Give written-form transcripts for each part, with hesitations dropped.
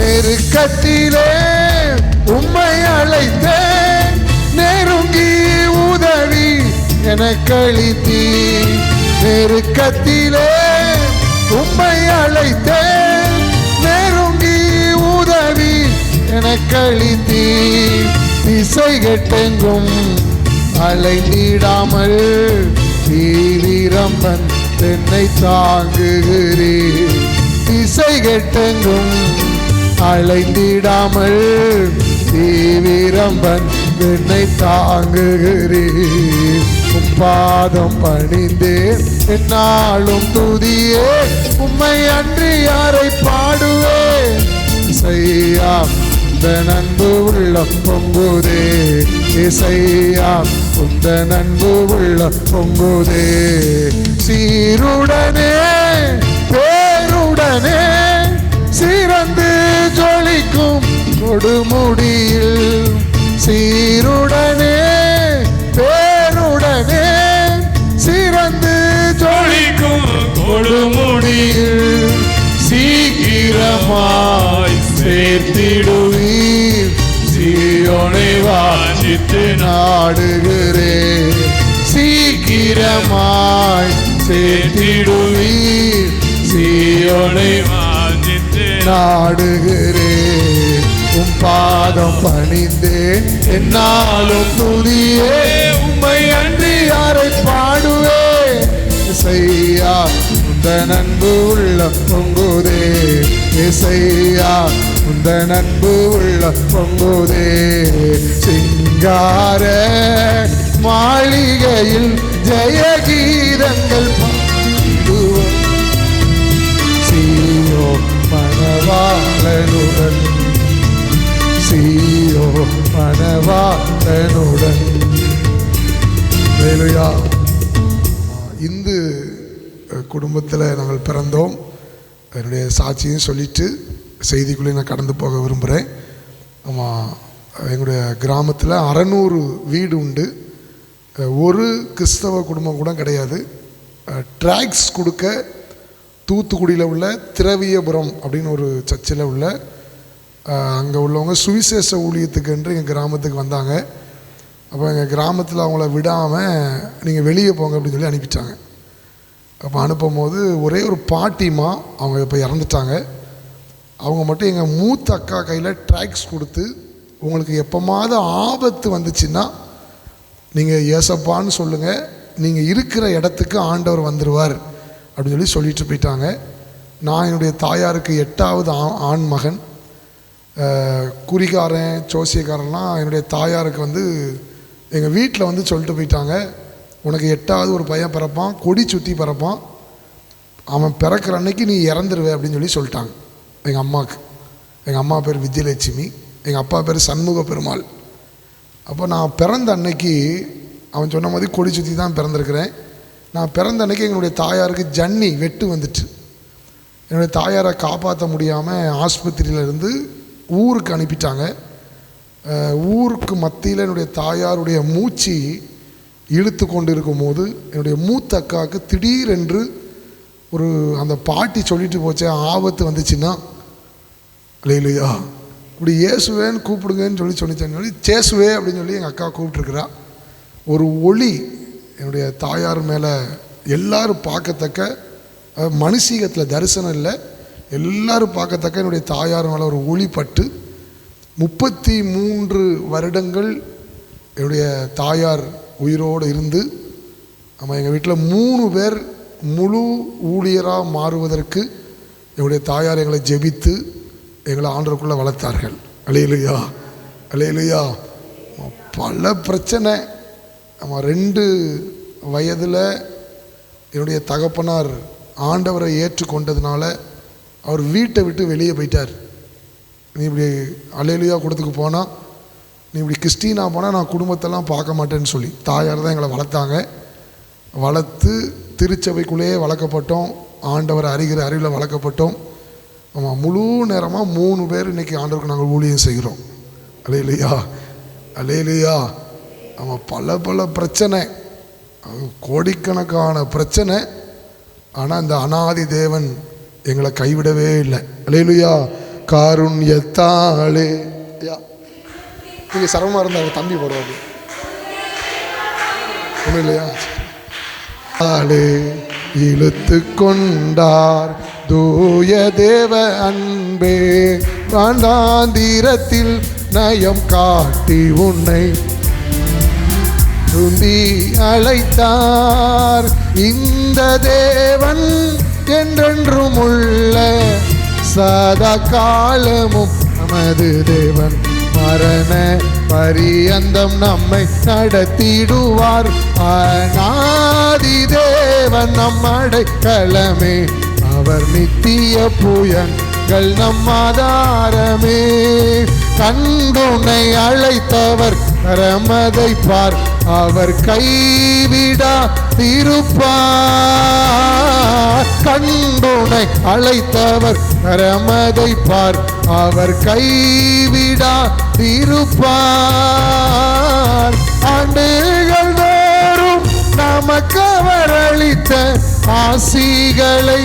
நெருக்கத்திலே உம்மை அழைத்தேன், நெருங்கி உதவி எனக்களித்தீர். நெருக்கத்திலே உம்மை அழைத்தேன், நெருங்கி உதவி எனக்களித்தீர். திசை கெட்டெங்கும் அலைந்திடாமல் தீவிரம்பன் என்னை தாங்குகிறீர். திசை கெட்டெங்கும் அலைந்திடாமல் தீவிரம்பன் என்னை தாங்குகிறீர். உம் பாதம் பணிந்தேன் என்னாலும் துதியே, உம்மை அன்றி யாரை பாடுவேன். இசையா உந்தன் அன்பு உள்ள பொங்குதே, இசையா உந்தன் அன்பு உள்ள பொங்குதே. சீருடனே பேருடனே சிறந்து ஜொலிக்கும் கொடுமுடியில், சீருடனே பேருடனே சிறந்து ஜொலிக்கும் கொடுமுடியில் சீக்கிரமாய் சேர்த்திடுவீர். சீயோனை வாஞ்சித்து நாடுகிறேன், சீக்கிரமாய் சேர்த்திடுவீர். சீயோனை வாஞ்சித்து நாடுகிறேன். உம் பாதம் பணிந்தேன் என்னாலும் துதியே, உம்மை அன்றி யாரை பாடுவேன். இசையா உந்தன் அன்பு உள்ள பொங்குதே, இசையா உந்தன் அன்பு உள்ள பொங்குதே. சிங்கார மாளிகையில் ஜெயகீதங்கள் பாடுவோம், சீயோ மணவாளனுடன், சீயோ மணவாளனுடன். ஹல்லேலூயா. இந்து குடும்பத்தில் நாங்கள் பிறந்தோம். என்னுடைய சாட்சியும் சொல்லிட்டு செய்திக்குள்ளே நான் கடந்து போக விரும்புகிறேன். ஆமாம், எங்களுடைய கிராமத்தில் 600 வீடு உண்டு. ஒரு கிறிஸ்தவ குடும்பம் கூட கிடையாது. ட்ராக்ஸ் கொடுக்க தூத்துக்குடியில் உள்ள திரவியபுரம் அப்படின்னு ஒரு சர்ச்சில் உள்ள அங்கே உள்ளவங்க சுவிசேஷ ஊழியத்துக்கு என்று எங்கள் கிராமத்துக்கு வந்தாங்க. அப்போ எங்கள் கிராமத்தில் அவங்கள விடாமல் நீங்கள் வெளியே போங்க அப்படின்னு சொல்லி அனுப்பிட்டாங்க. அப்போ அனுப்பும் போது ஒரே ஒரு பாட்டிமா, அவங்க இப்போ இறந்துட்டாங்க. அவங்க மட்டும் எங்கள் மூத்த அக்கா கையில் ட்ராக்ஸ் கொடுத்து, உங்களுக்கு எப்போமாவது ஆபத்து வந்துச்சுன்னா நீங்கள் ஏசப்பான்னு சொல்லுங்கள், நீங்கள் இருக்கிற இடத்துக்கு ஆண்டவர் வந்துடுவார் அப்படின்னு சொல்லிட்டு போயிட்டாங்க. நான் என்னுடைய தாயாருக்கு 8வது ஆண் மகன். குறிகாரன் ஜோசியக்காரன்லாம் என்னுடைய தாயாருக்கு எங்கள் வீட்டில் சொல்லிட்டு போயிட்டாங்க, உனக்கு 8வது ஒரு பையன் பிறப்பான், கொடி சுற்றி பிறப்பான், அவன் பிறக்கிற அன்னைக்கு நீ இறந்துருவே அப்படின்னு சொல்லிட்டாங்க எங்கள் அம்மாவுக்கு. எங்கள் அம்மா பேர் வித்யலட்சுமி, எங்கள் அப்பா பேர் சண்முக பெருமாள். அப்போ நான் பிறந்த அன்னைக்கு அவன் சொன்ன மாதிரி கொடி சுற்றி தான் பிறந்திருக்கிறேன். நான் பிறந்த அன்னைக்கு எங்களுடைய தாயாருக்கு ஜன்னி வெட்டு வந்துட்டு, என்னுடைய தாயாரை காப்பாற்ற முடியாமல் ஆஸ்பத்திரியிலேருந்து ஊருக்கு அனுப்பிட்டாங்க. ஊருக்கு மத்தியில் என்னுடைய தாயாருடைய மூச்சு இழுத்து கொண்டு இருக்கும்போது என்னுடைய மூத்த அக்காவுக்கு திடீரென்று ஒரு அந்த பாட்டி சொல்லிட்டு போச்சே, ஆபத்து வந்துச்சுன்னா இல்லையா இப்படி இயேசுவேன்னு கூப்பிடுங்கன்னு சொல்லிச்சேன்னு சொல்லி சேசுவே அப்படின்னு சொல்லி எங்கள் அக்கா கூப்பிட்டுருக்குறா. ஒரு ஒளி என்னுடைய தாயார் மேலே எல்லாரும் பார்க்கத்தக்க, மனுஷீகத்தில் தரிசனம் இல்லை, எல்லாரும் பார்க்கத்தக்க என்னுடைய தாயார் மேலே ஒரு ஒளி பட்டு 33 வருடங்கள் என்னுடைய தாயார் உயிரோடு இருந்து, நம்ம எங்கள் வீட்டில் 3 பேர் முழு ஊழியராக மாறுவதற்கு என்னுடைய தாயார் எங்களை ஜெபித்து எங்களை ஆண்டவருக்குள்ளே வளர்த்தார்கள். அல்லேலூயா, அல்லேலூயா. பல பிரச்சனை. நம்ம 2 வயதில் என்னுடைய தகப்பனார் ஆண்டவரை ஏற்றுக்கொண்டதுனால அவர் வீட்டை விட்டு வெளியே போயிட்டார். நீ இப்படி அல்லேலூயா கூடத்துக்கு போனால், நீ இப்படி கிறிஸ்டினாக போனால் நான் குடும்பத்தெல்லாம் பார்க்க மாட்டேன்னு சொல்லி தாயார் தான் எங்களை வளர்த்தாங்க. வளர்த்து திருச்சபைக்குள்ளேயே வளர்க்கப்பட்டோம், ஆண்டவர் அறிகிற அறிவில் வளர்க்கப்பட்டோம். ஆமாம், முழு நேரமாக 3 பேர் இன்றைக்கி ஆண்டவருக்கு நாங்கள் ஊழியம் செய்கிறோம். அல்லேலூயா, அல்லேலூயா. ஆமாம், பல பல பிரச்சனை, கோடிக்கணக்கான பிரச்சனை. ஆனால் இந்த அனாதி தேவன் எங்களை கைவிடவே இல்லை. அல்லேலூயா, காருண்யத்தாலே. நீங்கள் சிரமமாக இருந்தால் தம்பி போடுவாங்க ஒன்றும் இல்லையா? ஆளே இழுத்து கொண்டார் தூய தேவ அன்பே, காண்டாந்திரத்தில் நயம் காட்டி உன்னை துந்தி அழைத்தார். இந்த தேவன் என்றென்றும் உள்ள சதா காலமும் நமது தேவன், மரண பரியந்தம் நம்மை நடத்திடுவார். அநாதி தேவன் நம் அடைக்கலமே, அவர் நித்திய புயங்கள் நம் ஆதாரமே. கண்டுனை அழைத்தவர் கரமதை பார், அவர் கைவிடா திருப்பார். கண்டுனை அழைத்தவர் கரமதை பார், அவர் கைவிடா திருப்பார். ஆண்டுகள் தோறும் நமக்கு அவர் அளித்த ஆசிகளை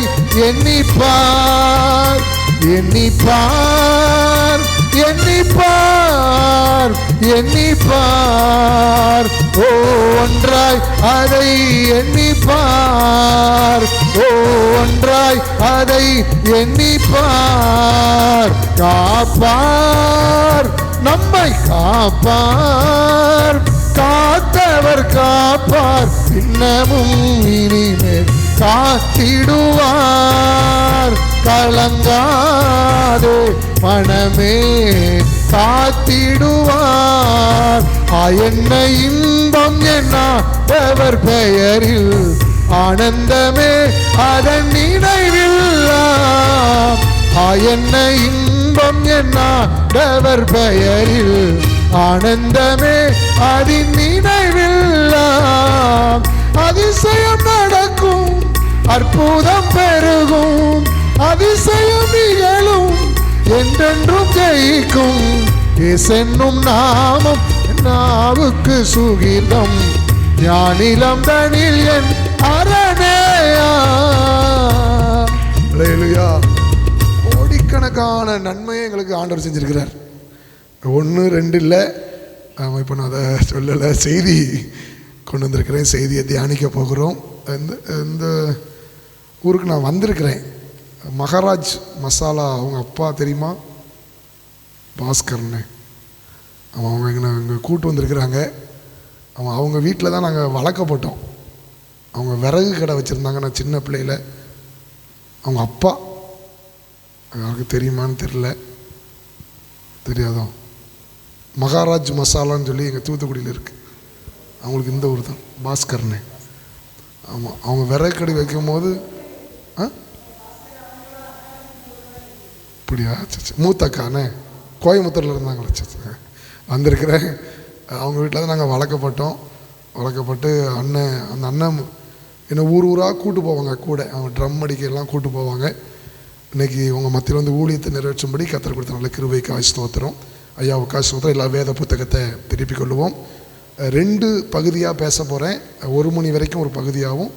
எண்ணிப்பார், எண்ணிப்பார், எண்ணிப்பார், எண்ணிப்பார். ஓ ஒன்றாய் அதை எண்ணிப்பார், ஓ ஒன்றாய் அதை எண்ணிப்பார். காப்பார், நம்மை காப்பார், காத்தவர் காப்பார், இன்னமும் இனிமேல் காத்திடுவார். கலங்காதே மனமே காத்திடுவார். என்ன இன்பம் என்னாவர் பெயரில் ஆனந்தமே அதன் நினைவில். என்ன இன்பம் என்னாவர் பெயரில் ஆனந்தமே அதன் நினைவில். அதிசயம் நடக்கும், அற்புதம் பெருகும், அதிசயம் நிகழும், என்றென்றும் ஜெயிக்கும். இயேசென்னும் நாமம் நாவுக்கு சுகீதம், ஞானிலம் தனில் என் அரணேயா. அல்லேலூயா. கோடிக்கணக்கான நன்மையை எங்களுக்கு ஆண்டவர் செஞ்சிருக்கிறார். 1 2 இல்லை, இப்போ நான் அதை சொல்லலை, செய்தி கொண்டு வந்திருக்கிறேன். செய்தியை தியானிக்க போகிறோம். இந்த ஊருக்கு நான் வந்திருக்கிறேன். மகாராஜ் மசாலா அவங்க அப்பா தெரியுமா? பாஸ்கர்னு. அவங்க இங்கே கூட்டு வந்திருக்கிறாங்க. அவங்க வீட்டில் தான் நாங்கள் வளர்க்கப்பட்டோம். அவங்க விறகு கடை வச்சுருந்தாங்க. நான் சின்ன பிள்ளையில் அவங்க அப்பா, யாருக்கு தெரியுமான்னு தெரில, தெரியாதோ? மகாராஜ் மசாலான்னு சொல்லி எங்கள் தூத்துக்குடியில் இருக்குது. அவங்களுக்கு இந்த ஊர் தான், பாஸ்கர்னு. ஆமாம், அவங்க விறகு கடை வைக்கும் போது அப்படியா? மூத்தக்கானே கோயம்புத்தூரில் இருந்தாங்களே, வந்திருக்கிறேன். அவங்க வீட்டில் தான் நாங்கள் வளர்க்கப்பட்டு அந்த அண்ணன் என்னை ஊராக கூட்டு போவாங்க. கூட அவங்க ட்ரம் அடிக்கலாம் கூட்டு போவாங்க. இன்றைக்கி உங்கள் மத்தியில் வந்து ஊழியத்தை நிறைவேற்றும்படி கர்த்தர் கொடுத்த நல்ல கிருபைக்காய் ஸ்தோத்திரம். ஐயாவுக்காய் ஸ்தோத்திரம். எல்லா வேத புத்தகத்தை திருப்பிக் கொள்ளுவோம். 2 பகுதியாக பேச போகிறேன். 1 மணி வரைக்கும் ஒரு பகுதியாகவும்,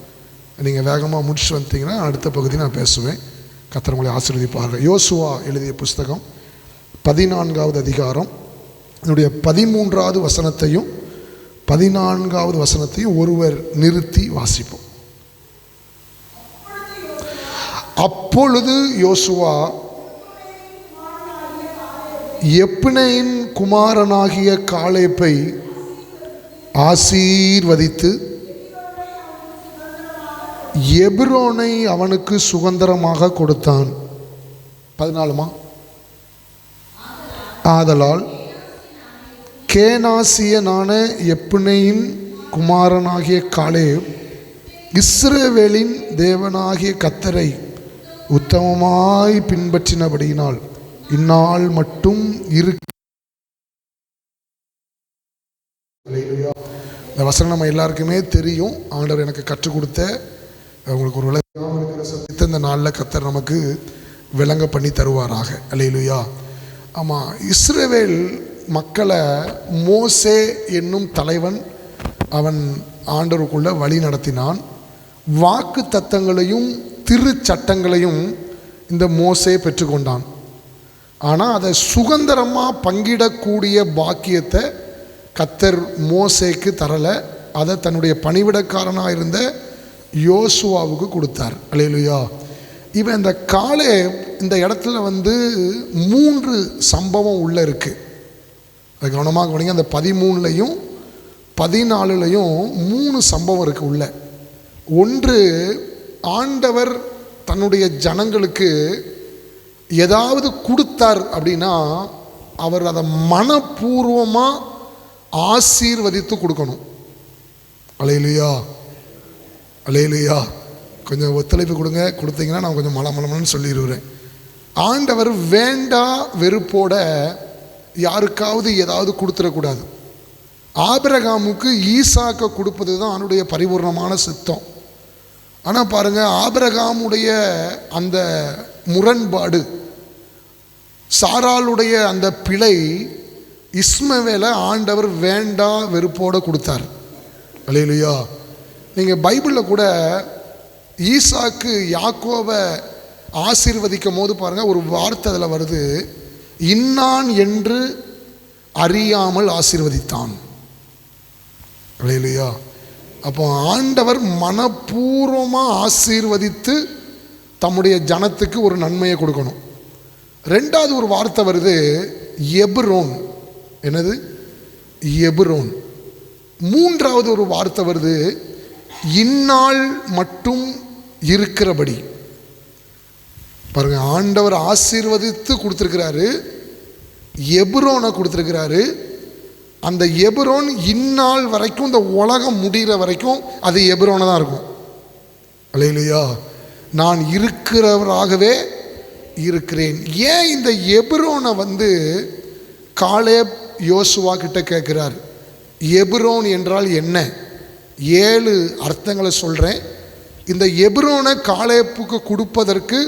நீங்கள் வேகமாக முடிச்சுட்டு வந்துட்டீங்கன்னா அடுத்த பகுதி நான் பேசுவேன். கர்த்தர் உங்களை ஆசீர்வதிப்பார்கள். யோசுவா எழுதிய புஸ்தகம் 14வது அதிகாரம், என்னுடைய 13வது வசனத்தையும் 14வது வசனத்தையும் ஒருவர் நிறுத்தி வாசிப்போம். அப்பொழுது யோசுவா எப்னேயின் குமாரனாகிய காலேபை ஆசீர்வதித்து எபிரோனை அவனுக்கு சுதந்திரமாக கொடுத்தான். 14. ஆதலால் கேனாசியனான எப்னேயின் குமாரனாகிய காலேப் இஸ்ரவேலின் தேவனாகிய கர்த்தரை உத்தமமாய் பின்பற்றினபடியினால் இந்நாள் மட்டும் இந்த வசனம் நம்ம எல்லாருக்குமே தெரியும். ஆண்டவர் எனக்கு கற்றுக் கொடுத்த, உங்களுக்கு ஒரு விளக்கம் இருக்கிற சத்தியத்தை இந்த நாளில் கர்த்தர் நமக்கு விளங்க பண்ணி தருவாராக. அல்லேலூயா. ஆமாம், இஸ்ரவேல் மக்களை மோசே என்னும் தலைவன் அவன் ஆண்டவருக்குள்ள வழி நடத்தினான். வாக்கு தத்தங்களையும் திருச்சட்டங்களையும் இந்த மோசே பெற்றுக்கொண்டான். ஆனால் அதை சுதந்திரமாக பங்கிடக்கூடிய பாக்கியத்தை கர்த்தர் மோசேக்கு தரலை. அதை தன்னுடைய பணிவிடக்காரனாக இருந்த யோசுவாவுக்கு கொடுத்தார். அல்லேலூயா. இவன் இந்த இந்த இடத்துல 3 சம்பவம் உள்ளே இருக்குது. அது கவனமாக கவனிங்க. அந்த 13லையும் 14லையும் 3 சம்பவம் இருக்குது உள்ள. ஒன்று, ஆண்டவர் தன்னுடைய ஜனங்களுக்கு ஏதாவது கொடுத்தார் அப்படின்னா அவர் அதை மனப்பூர்வமாக ஆசீர்வதித்து கொடுக்கணும். அல்லேலூயா, அல்லேலூயா. கொஞ்சம் ஒத்துழைப்பு கொடுங்க. கொடுத்தீங்கன்னா நான் கொஞ்சம் மலமலன்னு சொல்லிடுவேன். ஆண்டவர் வேண்டா வெறுப்போட யாருக்காவது ஏதாவது கொடுத்துடக்கூடாது. ஆபிரகாமுக்கு ஈசாக்கை கொடுப்பது தான் அவனுடைய பரிபூர்ணமான சித்தம். ஆனால் பாருங்கள், ஆபிரகாமுடைய அந்த முரண்பாடு, சாராளுடைய அந்த பிழை, இஸ்மவேலை ஆண்டவர் வேண்டா வெறுப்போடு கொடுத்தார். அல்லேலூயா. நீங்கள் பைபிளில் கூட ஈசாக்கு யாக்கோவை ஆசீர்வதிக்கும் போது பாருங்கள், ஒரு வார்த்தை அதில் வருது, இன்னான் என்று அறியாமல் ஆசீர்வதித்தான். அல்லேலூயா. அப்போ ஆண்டவர் மனப்பூர்வமாக ஆசீர்வதித்து தம்முடைய ஜனத்துக்கு ஒரு நன்மையை கொடுக்கணும். ரெண்டாவது ஒரு வார்த்தை வருது, எபிரோன். என்னது? எபிரோன். மூன்றாவது ஒரு வார்த்தை வருது, இந்நாள் மட்டும் இருக்கிறபடி. பாருங்க, ஆண்டவர் ஆசீர்வதித்து கொடுத்துருக்கிறாரு, எபிரோனை கொடுத்துருக்கிறாரு. அந்த எபிரோன் இந்நாள் வரைக்கும், இந்த உலகம் முடிகிற வரைக்கும் அது எபிரோனை தான் இருக்கும். அல்லேலூயா. நான் இருக்கிறவராகவே இருக்கிறேன். ஏன் இந்த எபிரோனை காலேப் யோசுவா கிட்ட கேட்குறார்? எபிரோன் என்றால் என்ன? 7 அர்த்தங்களை சொல்கிறேன். இந்த எபிரோனை காலேப்புக்கு கொடுப்பதற்கு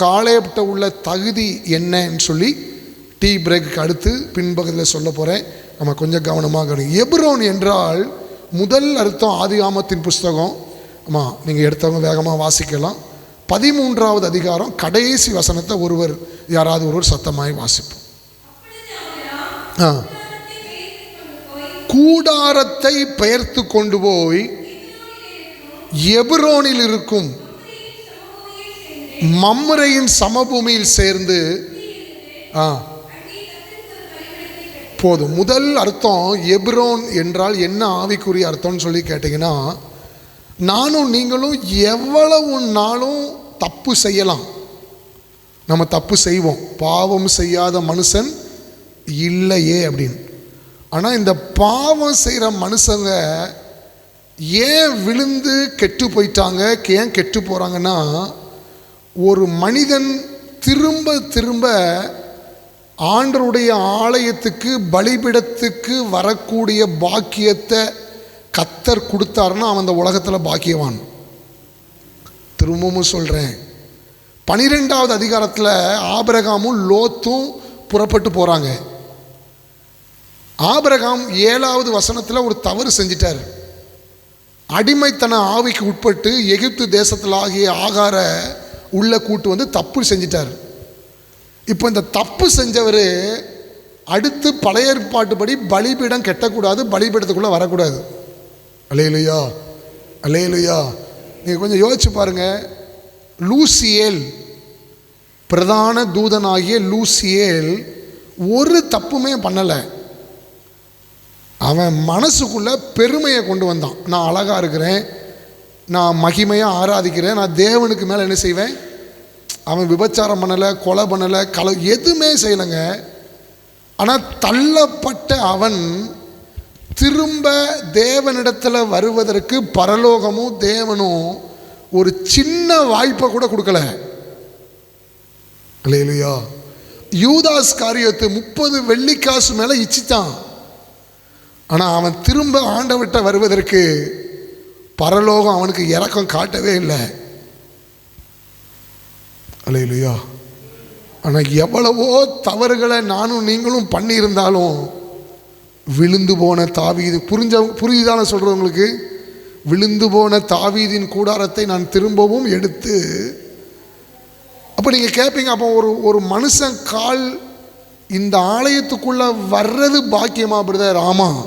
காலேப்கிட்ட உள்ள தகுதி என்னன்னு சொல்லி டீ பிரேக்கு அடுத்து பின்பக்கத்தில் சொல்ல போகிறேன். நம்ம கொஞ்சம் கவனமாக கவனிங்க. எபிரோன் என்றால் முதல் அர்த்தம் ஆதியாகமத்தின் புஸ்தகம். ஆமாம், நீங்கள் எடுத்தவங்க வேகமாக வாசிக்கலாம். 13வது அதிகாரம் கடைசி வசனத்தை யாராவது ஒருவர் சத்தமாய் வாசிப்போம். கூடாரத்தை பெயர்த்து கொண்டு போய் எபிரோனில் இருக்கும் மம்ரேயின் சமபூமியில் சேர்ந்து போதும். முதல் அர்த்தம் எபிரோன் என்றால் என்ன ஆவிக்குரிய அர்த்தம்னு சொல்லி கேட்டிங்கன்னா, நானும் நீங்களும் எவ்வளவு நாளும் தப்பு செய்யலாம், நம்ம தப்பு செய்வோம், பாவம் செய்யாத மனுஷன் இல்லையே அப்படின்னு. ஆனால் இந்த பாவம் செய்கிற மனுஷங்க ஏன் விழுந்து கெட்டு போயிட்டாங்க, ஏன் கெட்டு போகிறாங்கன்னா, ஒரு மனிதன் திரும்ப திரும்ப ஆண்டவருடைய ஆலயத்துக்கு பலிபீடத்துக்கு வரக்கூடிய பாக்கியத்தை கர்த்தர் கொடுத்தாருன்னா அவன் அந்த உலகத்தில் பாக்கியவான். திரும்பவும் சொல்கிறேன், 12வது அதிகாரத்தில் ஆபிரகாமும் லோத்தும் புறப்பட்டு போகிறாங்க. ஆபிரகாம் 7வது வசனத்தில் ஒரு தவறு செஞ்சிட்டார். அடிமைத்தன ஆவிக்கு உட்பட்டு எகிப்து தேசத்தில் ஆகிய ஆகார உள்ள கூட்டு தப்பு செஞ்சிட்டார். இப்போ இந்த தப்பு செஞ்சவர் அடுத்து பழைய ஏற்பாட்டுப்படி பலிபீடம் கெட்டக்கூடாது, பலிபீடத்துக்குள்ளே வரக்கூடாது. அல்லேலூயா, அல்லேலூயா. நீங்கள் கொஞ்சம் யோசிச்சு பாருங்கள். லூசியேல், பிரதான தூதனாகிய லூசியேல் ஒரு தப்புமே பண்ணலை. அவன் மனசுக்குள்ள பெருமையை கொண்டு வந்தான். நான் அழகாக இருக்கிறேன், நான் மகிமையாக ஆராதிக்கிறேன், நான் தேவனுக்கு மேலே என்ன செய்வேன். அவன் விபச்சாரம் பண்ணலை, கொலை பண்ணலை, எதுவுமே செய்யலைங்க. ஆனால் தள்ளப்பட்ட அவன் திரும்ப தேவனிடத்தில் வருவதற்கு பரலோகமும் தேவனும் ஒரு சின்ன வாய்ப்பை கூட கொடுக்கல. அல்லேலூயா. யூதாஸ் காரியத்தை 30 வெள்ளிக்காசு மேலே இச்சித்தான். ஆனால் அவன் திரும்ப ஆண்டவர்கிட்ட வருவதற்கு பரலோகம் அவனுக்கு இரக்கம் காட்டவே இல்லை. அல்லேலூயா. ஆனால் எவ்வளவோ தவறுகளை நானும் நீங்களும் பண்ணியிருந்தாலும் விழுந்து போன தாவீது, புரிஞ்சுதானே சொல்கிறது உங்களுக்கு? விழுந்து போன தாவீதின் கூடாரத்தை நான் திரும்பவும் எடுத்து அப்போ நீங்கள் கேட்பீங்க, அப்போ ஒரு மனுஷன் கால் இந்த ஆலயத்துக்குள்ள வர்றது பாக்கியமா பிரதர்? ஆமாம்.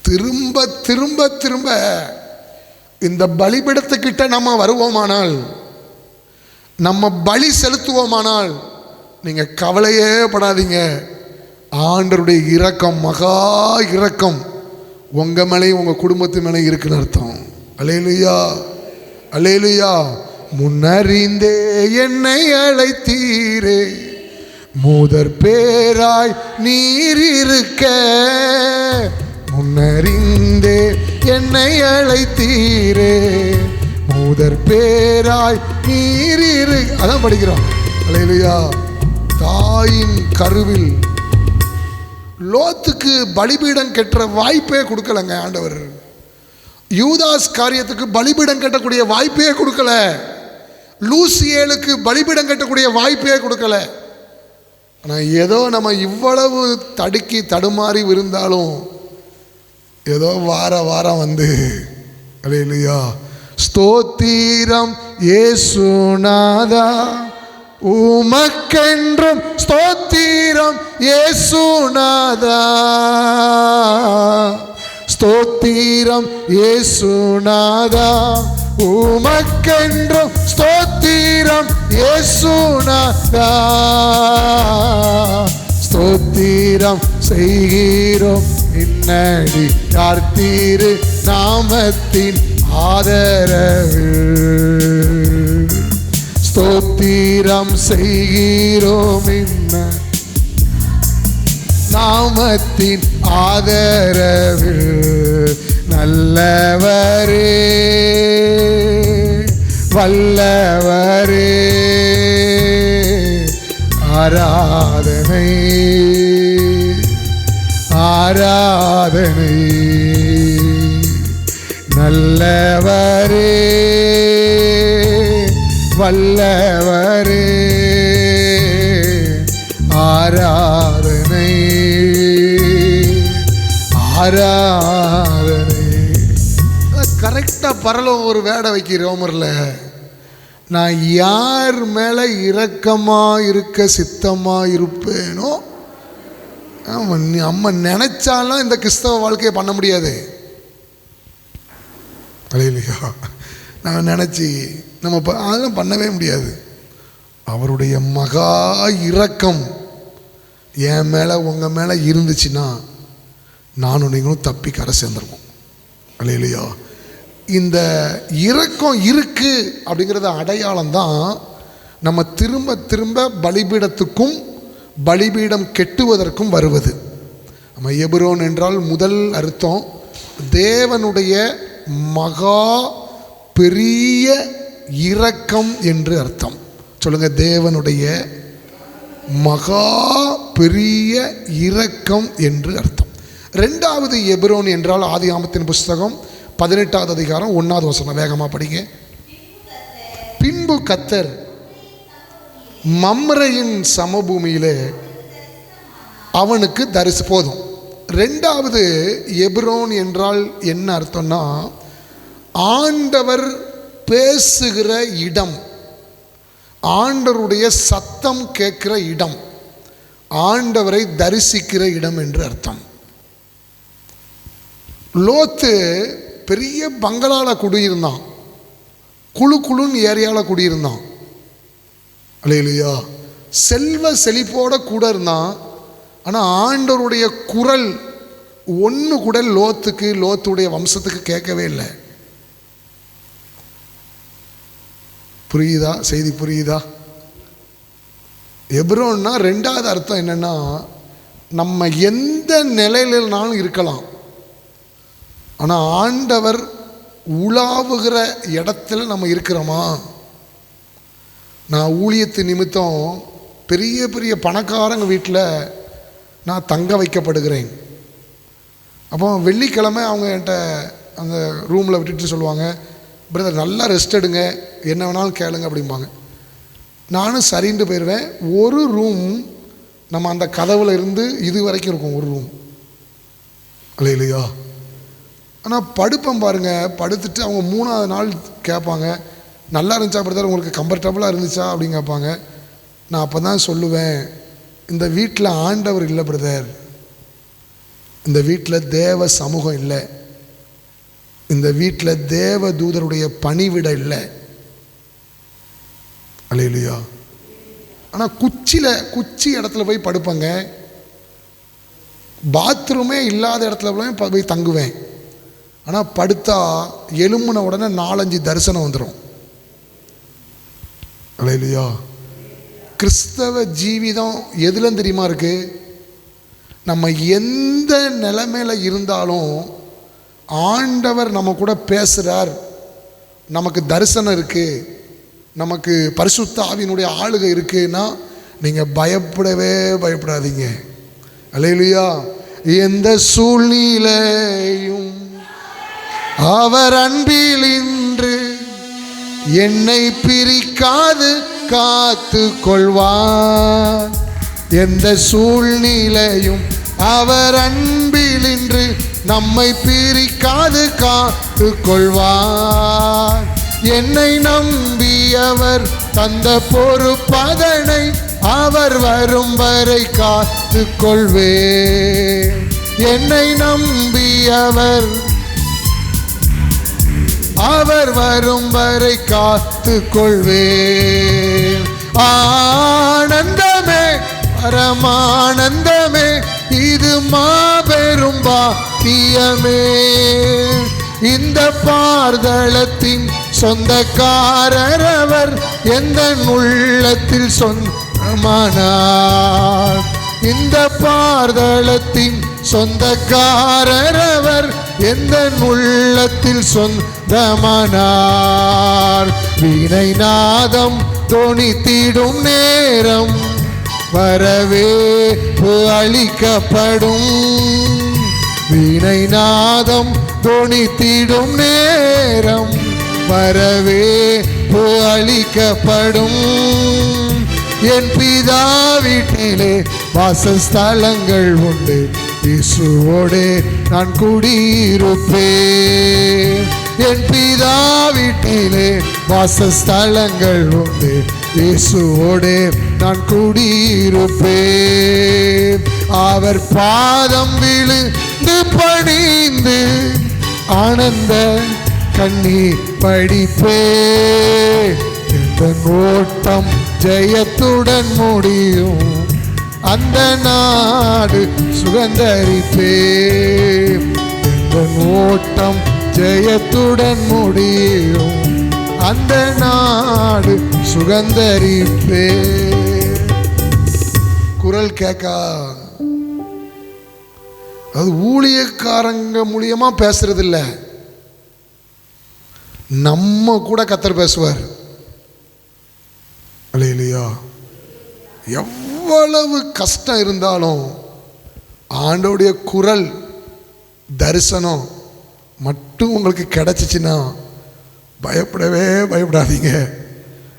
திரும்ப திரும்ப திரும்ப இந்த பலிபீடத்துக்கிட்ட நம்ம வருவோமானால், நம்ம பலி செலுத்துவோமானால், நீங்க கவலையே படாதீங்க. ஆண்டவருடைய இரக்கம், மகா இரக்கம் உங்க மேலேயும் உங்க குடும்பத்து மேலே இருக்குன்னு அர்த்தம். அல்லேலூயா, அல்லேலூயா. முன்னறிந்தே என்னை அழைத்தீரே, முதற் பேராய் நீர் இருக்க. முன்னறிந்தே என்னை அழைத்தீரே, முதற் பேராய் நீர் இருக்க. அதான் படிக்கிறோம். அல்லேலூயா. தாயின் கருவில் லோத்துக்கு பலிபீடம் கட்டுற வாய்ப்பே கொடுக்கலங்க ஆண்டவர். யூதாஸ் காரியத்துக்கு பலிபீடம் கட்டக்கூடிய வாய்ப்பே கொடுக்கல. லூசியேலுக்கு பலிபீடம் கட்டக்கூடிய வாய்ப்பே கொடுக்கல. ஆனால் ஏதோ நம்ம இவ்வளவு தடுக்கி தடுமாறி இருந்தாலும் ஏதோ வாரம் வந்து அல்லேலூயா ஸ்தோத்திரம் இயேசுநாதா உமக்கென்றும் ஸ்தோத்திரம் இயேசுநாதா, ஸ்தோத்திரம் இயேசுநாதா உமக்கென்றும் ஸ்தோத்திரம் இயேசுநாதா. ஸ்தோத்திரம் செய்கிறோம் இன்னடி யார் தீரு நாமத்தின் ஆதரவு. ஸ்தோத்திரம் செய்கிறோம் இன்ன நாமத்தின் ஆதரவில். நல்லவரே வல்லவரே ஆராதனை ஆராதனை. நல்லவரே வல்லவரே ஆராதனை ஆராதனை. கரெக்டாக பரலோகம் ஒரு வேடை வைக்க ரோமரில், நான் யார் மேலே இரக்கமாக இருக்க சித்தமாக இருப்பேனோ. நம்ம நினைச்சாலும் இந்த கிறிஸ்தவ வாழ்க்கையை பண்ண முடியாது. இல்லையா? நான் நினச்சி நம்ம அதெல்லாம் பண்ணவே முடியாது. அவருடைய மகா இரக்கம் என் மேலே உங்கள் மேலே இருந்துச்சுன்னா நானும் நீங்களும் தப்பி கரை சேர்ந்துருவோம். இல்லையா? இந்த இரக்கம் இருக்கு அப்படிங்கிறது அடையாளம் தான் நம்ம திரும்ப திரும்ப பலிபீடத்துக்கும் பலிபீடம் கெட்டுவதற்கும் வருவது. நம்ம எபிரோன் என்றால் முதல் அர்த்தம் தேவனுடைய மகா பெரிய இரக்கம் என்று அர்த்தம். சொல்லுங்க, தேவனுடைய மகா பெரிய இரக்கம் என்று அர்த்தம். ரெண்டாவது எபிரோன் என்றால் ஆதியாகமத்தின் புஸ்தகம் 18வது அதிகாரம் 1வது வசனம். வேகமாக படிங்க. பின்பு கர்த்தர் மம்ரையின் சமபூமியிலே அவனுக்கு தரிசி போதும். ரெண்டாவது எபிரோன் என்றால் என்ன அர்த்தம்னா, ஆண்டவர் பேசுகிற இடம், ஆண்டவருடைய சத்தம் கேட்கிற இடம், ஆண்டவரை தரிசிக்கிற இடம் என்று அர்த்தம். லோத்து பெரிய பங்களாவில் குடியிருந்தான், குழு குழுன்னு ஏரியாவில் குடியிருந்தான். அல்லேலூயா. செல்வ செழிப்போட கூட இருந்தான். ஆனால் ஆண்டவருடைய குரல் ஒன்று கூட லோத்துக்கு லோத்துடைய வம்சத்துக்கு கேட்கவே இல்லை. புரியுதா? செய்தி புரியுதா? எபிரோன்னா ரெண்டாவது அர்த்தம் என்னன்னா, நம்ம எந்த நிலையிலனாலும் இருக்கலாம், ஆனால் ஆண்டவர் உலாவுகிற இடத்துல நம்ம இருக்கிறோமா? நான் ஊழியத்து நிமித்தம் பெரிய பெரிய பணக்காரங்க வீட்டில் நான் தங்க வைக்கப்படுகிறேன். அப்போ வெள்ளிக்கிழமை அவங்க என்கிட்ட அந்த ரூமில் விட்டுட்டு சொல்லுவாங்க, பிரதர் நல்லா ரெஸ்ட் எடுங்க, என்ன வேணாலும் கேளுங்க அப்படிம்பாங்க. நானும் சரின்ட்டு போயிடுவேன். ஒரு ரூம் நம்ம அந்த கதவுல இருந்து இது வரைக்கும் இருக்கும், ஒரு ரூம். இல்லையா? ஆனால் படுப்பேன் பாருங்கள். படுத்துட்டு அவங்க 3வது நாள் கேட்பாங்க, நல்லா இருந்துச்சா பிரதர், உங்களுக்கு கம்ஃபர்டபுளாக இருந்துச்சா அப்படின்னு கேட்பாங்க. நான் அப்போ தான் சொல்லுவேன், இந்த வீட்டில் ஆண்டவர் இல்லை பிரதர், இந்த வீட்டில் தேவ சமூகம் இல்லை, இந்த வீட்டில் தேவ தூதருடைய பணிவிட இல்லை. அல்லேலூயா. ஆனால் குச்சி இடத்துல போய் படுப்பேங்க, பாத்ரூமே இல்லாத இடத்துல போய் தங்குவேன். ஆனால் படுத்தா எலும்புன உடனே 4-5 தரிசனம் வந்துடும். அல்லேலூயா. கிறிஸ்தவ ஜீவிதம் எதுல தெரியுமா இருக்கு? நம்ம எந்த நிலைமையில இருந்தாலும் ஆண்டவர் நம்ம கூட பேசுகிறார், நமக்கு தரிசனம் இருக்கு, நமக்கு பரிசுத்த ஆவியினுடைய ஆளுகை இருக்குன்னா நீங்கள் பயப்படாதீங்க. அல்லேலூயா. எந்த சூழ்நிலையும் அவர் அன்பில் இன்று என்னை பிரிக்காது காத்து கொள்வார். எந்த சூழ்நிலையும் அவர் அன்பில் இன்று நம்மை பிரிக்காது காத்து கொள்வார். என்னை நம்பியவர் தந்த பொறுப்பதனை அவர் வரும் வரை காத்து கொள்வேன். என்னை நம்பியவர் அவர் வரும் வரை காத்து கொள்வேன். ஆனந்தமே பரமானந்தமே இது மாபெரும் பாக்கியமே. இந்த பார்தளத்தின் சொந்தக்காரர் அவர் எந்த உள்ளத்தில் சொந்தமானார். இந்த பார்தளத்தின் சொந்தக்காரர் அவர் எந்த உள்ளத்தில் சொந்தமானார். வீணை நாதம் தொனித்திடும் நேரம் வரவேற்பு அளிக்கப்படும். வீணை நாதம் தொனித்திடும் நேரம் வரவேற்பு அளிக்கப்படும். என் பிதா வீட்டிலே வாசஸ்தலங்கள் உண்டு, இயேசுவோடே நான் குடியிருப்பேன். என் பிதா வீட்டிலே வாசஸ்தலங்கள் உண்டு, இயேசுவோடே நான் குடியிருப்பேன். அவர் பாதம் விழுந்து பணிந்து ஆனந்த கண்ணீர் படிப்பே. இந்த ஓட்டம் ஜெயத்துடன் முடியும், அந்த நாடு சுகந்தரிப்பே. இந்த ஓட்டம் ஜெயத்துடன் முடியும், அந்த நாடு சுகந்தரிப்பே. குரல் கேட்கா, அது ஊழியக்காரங்க மூலியமா பேசுறது இல்லை, நம்ம கூட கர்த்தர் பேசுவார். அல்லேலூயா. எவ்வளவு கஷ்டம் இருந்தாலும் ஆண்டவருடைய குரல் தரிசனம் மட்டும் உங்களுக்கு கிடைச்சிச்சுன்னா பயப்படாதீங்க,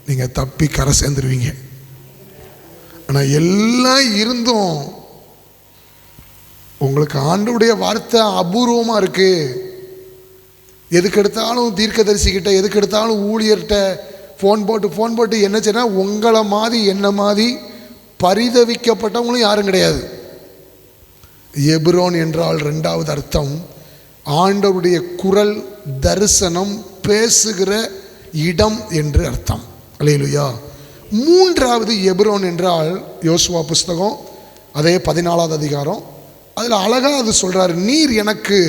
நீங்க தப்பி கரை சேர்ந்துருவீங்க. ஆனால் எல்லாம் இருந்தும் உங்களுக்கு ஆண்டவருடைய வார்த்தை அபூர்வமாக இருக்கு. எதுக்கெடுத்தாலும் தீர்க்கதரிசிக்கிட்ட, எதுக்கெடுத்தாலும் ஊழியர்கிட்ட ஃபோன் போட்டு என்ன செய்யனா, உங்களை மாதிரி என்ன மாதிரி பரிதவிக்கப்பட்டவங்களும் யாரும் கிடையாது. எபிரோன் என்றால் 2வது அர்த்தம் ஆண்டவருடைய குரல், தரிசனம், பேசுகிற இடம் என்று அர்த்தம். அல்லேலூயா. 3வது எபிரோன் என்றால் யோசுவா புஸ்தகம் அதே 14வது அதிகாரம், அதில் அழகாக அது சொல்கிறார், நீர் எனக்கு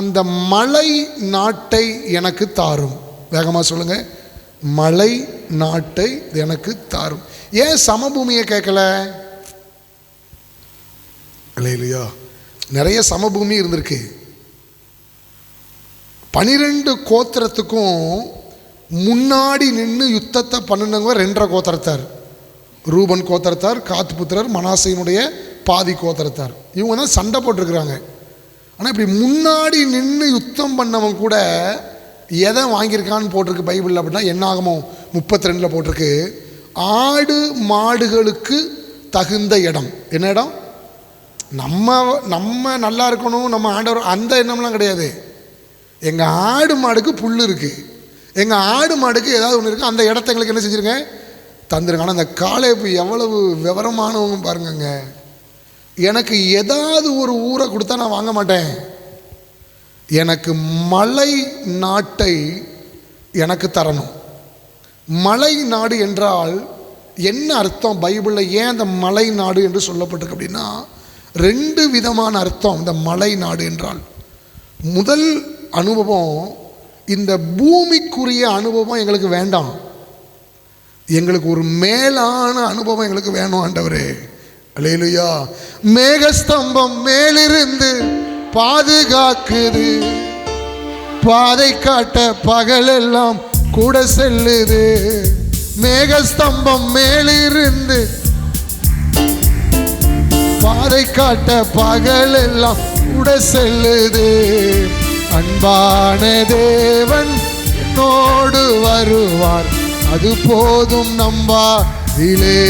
அந்த மலை நாட்டை எனக்கு தாரும். வேகமாக சொல்லுங்க, மலை நாட்டை எனக்கு தாரும். ஏன் சமபூமியை கேட்கல? இல்லையா, நிறைய சமபூமி இருந்திருக்கு. 12 கோத்திரத்துக்கும் முன்னாடி நின்று யுத்தத்தை பண்ணினவங்க 2.5 கோத்திரத்தார். ரூபன் கோத்திரத்தார், காத் புத்திரர், மனாசையினுடைய பாதி கோத்திரத்தார். இவங்க தான் சண்டை போட்டிருக்கிறாங்க. ஆனால் இப்படி முன்னாடி நின்று யுத்தம் பண்ணவன் கூட எதை வாங்கியிருக்கான்னு போட்டிருக்கு பைபிளில். அப்படின்னா என்னாகுமோ 32 போட்டிருக்கு, ஆடு மாடுகளுக்கு தகுந்த இடம். என்ன இடம்? நம்ம நல்லா இருக்கணும், நம்ம ஆண்டவர், அந்த எண்ணம்லாம் கிடையாது. எங்கள் ஆடு மாடுக்கு புல் இருக்குது, எங்கள் ஆடு மாடுக்கு ஏதாவது ஒன்று இருக்குது, அந்த இடத்த எங்களுக்கு என்ன செஞ்சுருங்க, தந்துருங்க. ஆனால் அந்த காலேப் எவ்வளவு விவரமானவங்க பாருங்கங்க. எனக்கு ஏதாவது ஒரு ஊரை கொடுத்தா நான் வாங்க மாட்டேன். எனக்கு மலை நாட்டை எனக்கு தரணும். மலை நாடு என்றால் என்ன அர்த்தம்? பைபிளில் ஏன் அந்த மலை நாடு என்று சொல்லப்பட்டிருக்கு அப்படின்னா, 2 விதமான அர்த்தம் இந்த மலை நாடு என்றால். முதல் அனுபவம், இந்த பூமிக்குரிய அனுபவம் எங்களுக்கு வேண்டாம், எங்களுக்கு ஒரு மேலான அனுபவம் எங்களுக்கு வேணும் ஆண்டவரே. அல்லேலூயா. மேகஸ்தம்பம் மேலிருந்து பாதுகாக்குது, பாதை காட்ட பகலெல்லாம் கூட செல்லுது. மேகஸ்தம்பம் மேலிருந்து பாதை காட்ட பகலெல்லாம் கூட செல்லுது. அன்பான தேவன் என்னோடு வருவார், அது போதும் நம்பாதிலே.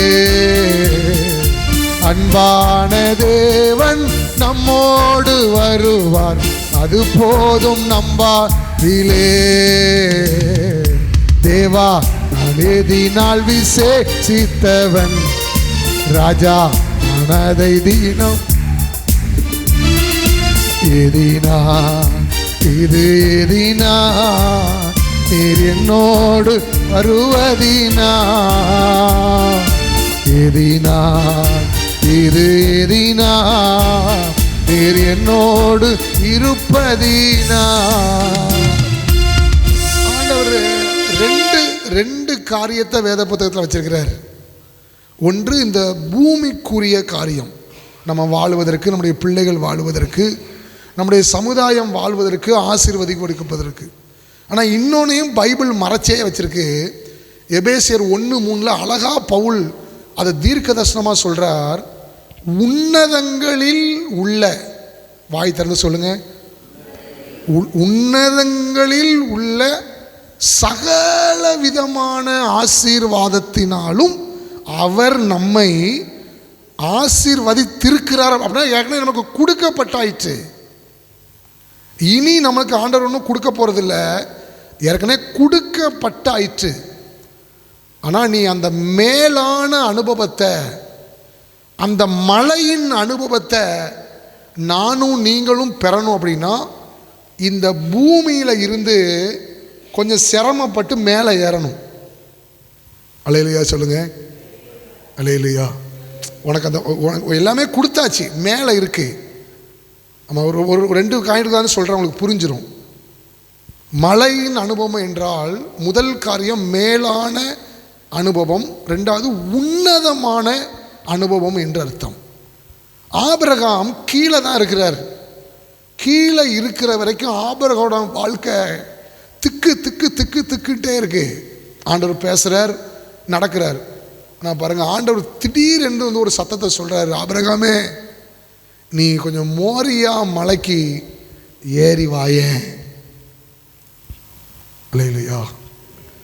அன்பான தேவன் நம்மோடு வருவார், அது போதும் நம்பாதிலே. தேவா நான் எதினால் விசேஷித்தவன், ராஜா மனதை தீனம் எதினா இது எதினா, நீர் என்னோடு வருவதினா. எதினா இது எதினா, நீர் என்னோடு இருப்பதினா. ஆண்டவர் ரெண்டு காரியத்தை வேத புத்தகத்தில் வச்சிருக்கிறார். ஒன்று இந்த பூமிக்குரிய காரியம், நம்ம வாழுவதற்கு, நம்முடைய பிள்ளைகள் வாழுவதற்கு, நம்முடைய சமுதாயம் வாழ்வதற்கு, ஆசீர்வதிக்கப்பதற்கு. ஆனால் இன்னொன்னையும் பைபிள் மறைச்சே வச்சிருக்கு. எபேசியர் 1:3 அழகா பவுல் அதை தீர்க்க தரிசனமாக சொல்கிறார். உன்னதங்களில் உள்ள, வாய் திறந்து சொல்லுங்க, உன்னதங்களில் உள்ள சகல விதமான ஆசீர்வாதத்தினாலும் அவர் நம்மை ஆசீர்வதித்திருக்கிறார். அப்படின்னா ஏற்கனவே நமக்கு கொடுக்கப்பட்டாயிற்று. இனி நமக்கு ஆண்டவர் ஒன்றும் கொடுக்க போகிறதில்ல, ஏற்கனவே கொடுக்கப்பட்டாயிற்று. ஆனால் நீ அந்த மேலான அனுபவத்தை, அந்த மலையின் அனுபவத்தை நானும் நீங்களும் பெறணும் அப்படின்னா இந்த பூமியில் இருந்து கொஞ்சம் சிரமப்பட்டு மேலே ஏறணும். அல்லேலூயா சொல்லுங்க. அல்லேலூயா. உனக்கு அந்த எல்லாமே கொடுத்தாச்சு, மேலே இருக்கு. நம்ம ஒரு 2 காயிட்டு தான் சொல்கிறேன், உங்களுக்கு புரிஞ்சிடும். மலையின் அனுபவம் என்றால் முதல் காரியம் மேலான அனுபவம், 2வது உன்னதமான அனுபவம் என்று அர்த்தம். ஆபிரகாம் கீழே தான் இருக்கிறார். கீழே இருக்கிற வரைக்கும் ஆபிரகாமோட வாழ்க்கை திக்கு திக்கு திக்கு திக்குட்டே இருக்கு. ஆண்டவர் பேசுகிறார், நடக்கிறார். நான் பாருங்க, ஆண்டவர் திடீரென்று வந்து ஒரு சத்தத்தை சொல்கிறார், ஆபிரகாமே நீ கொஞ்சம் மோரியா மலைக்கு ஏறி வாயேன். இல்லையா,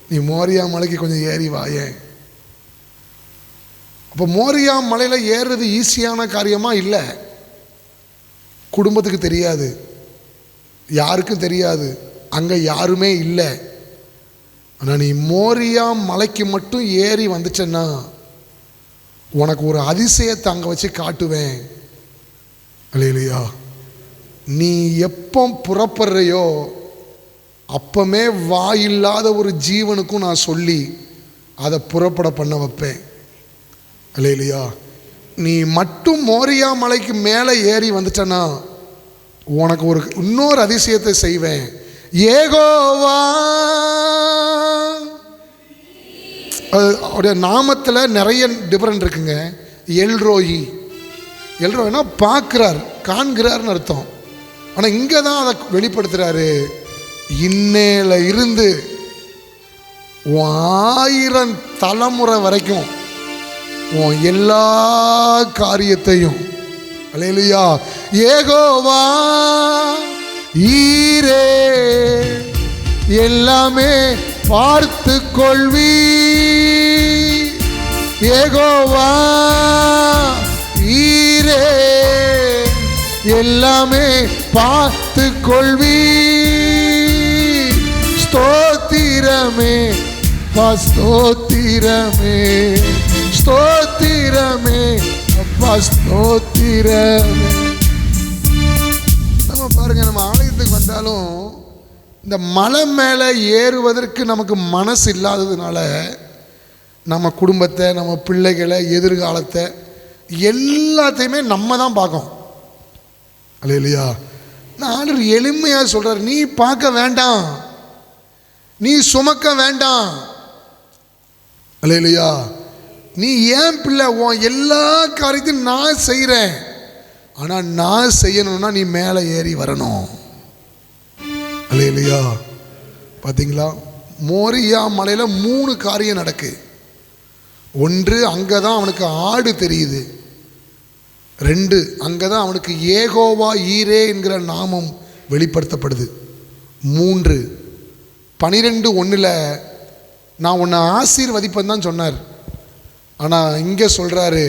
நீ மோரியா மலைக்கு கொஞ்சம் ஏறி வாயேன். அப்போ மோரியா மலையில் ஏறுறது ஈஸியான காரியமா? இல்லை. குடும்பத்துக்கு தெரியாது, யாருக்கும் தெரியாது, அங்கே யாருமே இல்லை. ஆனால் நீ மோரியா மலைக்கு மட்டும் ஏறி வந்துட்டேன்னா உனக்கு ஒரு அதிசயத்தை அங்கே வச்சு காட்டுவேன். இல்லையா, நீ எப்போ புறப்படுறையோ அப்பமே வாயில்லாத ஒரு ஜீவனுக்கும் நான் சொல்லி அதை புறப்பட பண்ண வைப்பேன். இல்லையா, நீ மட்டும் மோரியா மலைக்கு மேலே ஏறி வந்துட்டனா உனக்கு ஒரு இன்னொரு அதிசயத்தை செய்வேன். ஏகோவா, அவருடைய நாமத்தில் நிறைய டிஃபரெண்ட் இருக்குங்க. எல்ரோயி, எல்ரோயினா பார்க்குறார், காண்கிறார்னு அர்த்தம். ஆனால் இங்கே தான் அதை வெளிப்படுத்துகிறாரு. இன்னையில இருந்து 1000 தலைமுறை வரைக்கும் உன் எல்லா காரியத்தையும், அல்லேலூயா, ஏகோவா ஈரே எல்லாமே பார்த்து கொள்வி. ஏகோவா ஈரே எல்லாமே பார்த்து கொள்வி. ஸ்தோத்திர ஸ்தோத்திரமே அப்பா, ஸ்தோத்திரமே ஸ்தோத்திரமே அப்பா, ஸ்தோத்திரமே. நம்ம பாருங்க, நம்ம ஆலயத்துக்கு வந்தாலும் இந்த மலை மேலே ஏறுவதற்கு நமக்கு மனசு இல்லாததுனால நம்ம குடும்பத்தை, நம்ம பிள்ளைகளை, எதிர்காலத்தை எல்லாத்தையுமே நம்ம தான் பார்க்கோம். அல்லேலூயா. நான் ஆண்டவர் எளிமையாக சொல்கிறார், நீ பார்க்க வேண்டாம், நீ சுமக்க வேண்டாம். அல்லேலூயா. நீ ஏன் பிள்ளை, உன் எல்லா காரியத்தையும் நான் செய்கிறேன். ஆனால் நான் செய்யணும்னா நீ மேலே ஏறி வரணும். அல்லேலூயா. பார்த்தீங்களா, மோரியா மலையில் 3 காரியம் நடக்கு. ஒன்று, அங்கே தான் அவனுக்கு ஆடு தெரியுது. 2, அங்கே தான் அவனுக்கு ஏகோவா ஈரே என்கிற நாமம் வெளிப்படுத்தப்படுது. 3, 12:1 நான் உன்னை ஆசீர்வதிப்பேன் தான் சொன்னார். ஆனால் இங்கே சொல்கிறாரு,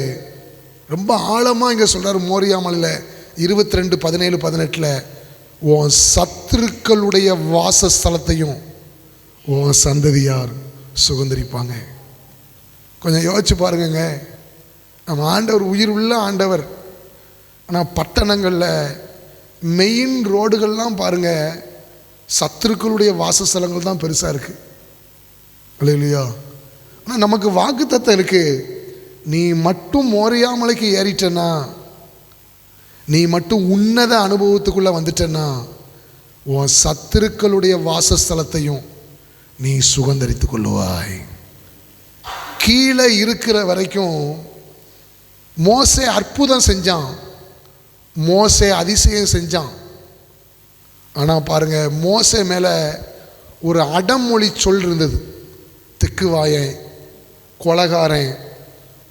ரொம்ப ஆழமாக இங்கே சொல்கிறார். மோரியா மலையில் 22:17-18 உன் சத்துருக்களுடைய வாசஸ்தலத்தையும் உன் சந்ததியார் சுதந்தரிப்பாங்க. கொஞ்சம் யோசிச்சு பாருங்க. நம்ம ஆண்டவர் உயிர் உள்ள ஆண்டவர். ஆனால் பட்டணங்களில் மெயின் ரோடுகள்லாம் பாருங்கள், சத்துருக்களுடைய வாசஸ்தலங்கள் தான் பெருசாக இருக்குது. அல்லேலூயா. ஆனால் நமக்கு வாக்குத்தத்தம் இருக்குது. நீ மட்டும் மோரியா மலைக்கு ஏறிட்டனா, நீ மட்டும் உன்னத அனுபவத்துக்குள்ளே வந்துட்டனா, உன் சத்துருக்களுடைய வாசஸ்தலத்தையும் நீ சுதந்தரித்து கொள்ளுவாய். கீழே இருக்கிற வரைக்கும் மோசே அற்புதம் செஞ்சான், மோசே அதிசயம் செஞ்சான். ஆனால் பாருங்க, மோசே மேலே ஒரு அடமொழி சொல் இருந்தது. திக்குவாயன், கொலைகாரன்,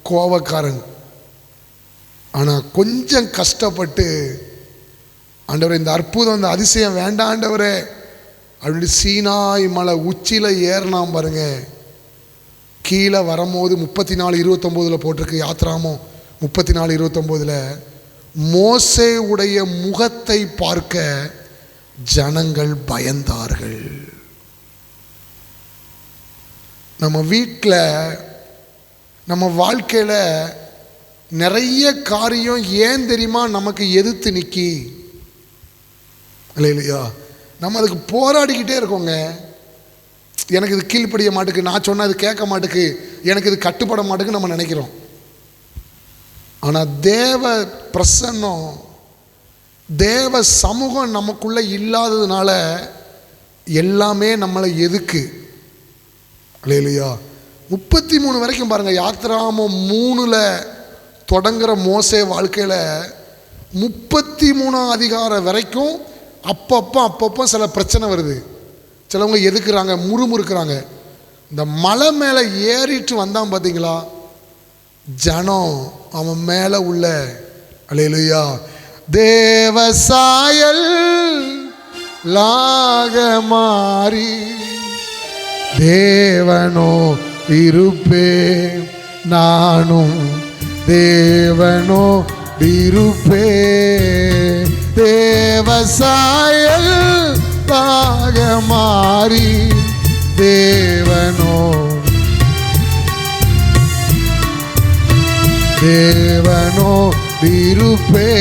கோபக்காரன். ஆனால் கொஞ்சம் கஷ்டப்பட்டு, ஆண்டவரே இந்த அற்புதம், இந்த அதிசயம் வேண்டாம் ஆண்டவரே அப்படி சீனாய் மலை உச்சியில் ஏறினான் பாருங்க. கீழே வரும்போது 34:29 போட்டிருக்கு. யாத்ராமோ 34:29 மோசே உடைய முகத்தை பார்க்க ஜனங்கள் பயந்தார்கள். நம்ம வீட்டில், நம்ம வாழ்க்கையில் நிறைய காரியம் ஏன் தெரியுமா நமக்கு எதிர்த்து நிற்கி. இல்லையா, நம்ம அதுக்கு போராடிக்கிட்டே இருக்கோங்க. எனக்கு இது கீழ்ப்படிய மாட்டுக்கு, நான் சொன்னால் இது கேட்க மாட்டுக்கு, எனக்கு இது கட்டுப்பட மாட்டுக்கு நம்ம நினைக்கிறோம். ஆனால் தேவ பிரசன்னம், தேவ சமூகம் நமக்குள்ளே இல்லாததுனால எல்லாமே நம்மளை எதுக்கு. இல்லையா, 33 வரைக்கும் பாருங்கள். யாத்ராமம் 3 தொடங்குகிற மோசே வாழ்க்கையில் 33 அதிகாரம் வரைக்கும் அப்பப்போ சில பிரச்சனை வருது. சிலவங்க எதுக்குறாங்க, முறுமுறுக்கிறாங்க. இந்த மலை மேலே ஏறிட்டு வந்தான் பார்த்தீங்களா, ஜனம் அவன் மேலே உள்ள அல்லேலூயா தேவ சாயல் லாக மாறி தேவனோ இருப்பே நானும் தேவனோ இருப்பே. தேவசாயல் லாக மாறி தேவனோ தேவனோ இருப்பே.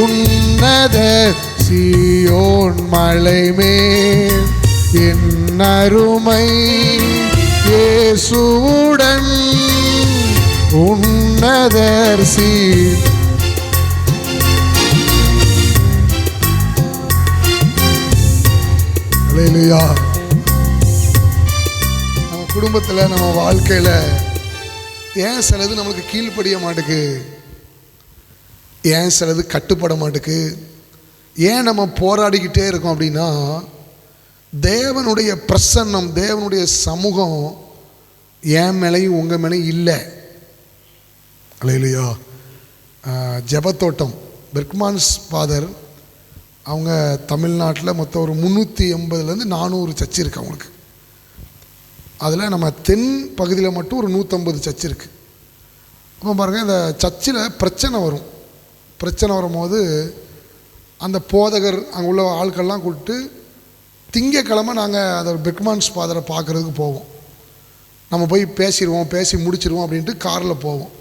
உன்னத சீயோன் மலை மேல் என் அருமை இயேசுவுடன் உன்னதர் சீர். அல்லேலூயா. நம்ம குடும்பத்தில், நம்ம வாழ்க்கையில் ஏன் சிலது நம்மளுக்கு கீழ்ப்படிய மாட்டுக்கு, ஏன் சிலது கட்டுப்பட மாட்டுக்கு, ஏன் நம்ம போராடிக்கிட்டே இருக்கோம் அப்படின்னா, தேவனுடைய பிரசன்னம், தேவனுடைய சமூகம் என் மேலேயும் உங்கள் மேலேயும் இல்லை. அல்லேலூயா. ஜெபத்தோட்டம் பெர்க்மான்ஸ் ஃபாதர் அவங்க தமிழ்நாட்டில் மொத்தம் ஒரு 380 400 சர்ச் இருக்குது அவங்களுக்கு. அதில் நம்ம தென் பகுதியில் மட்டும் ஒரு 150 சர்ச் இருக்குது. அப்போ பாருங்கள், இந்த சர்ச்சில் பிரச்சனை வரும்போது அந்த போதகர் அங்கே உள்ள ஆட்கள்லாம் கூப்பிட்டு திங்கக்கிழமை நாங்கள் அந்த பெர்க்மான்ஸ் ஃபாதரை பார்க்குறதுக்கு போவோம். நம்ம போய் பேசி முடிச்சிருவோம் அப்படின்ட்டு காரில் போவோம்.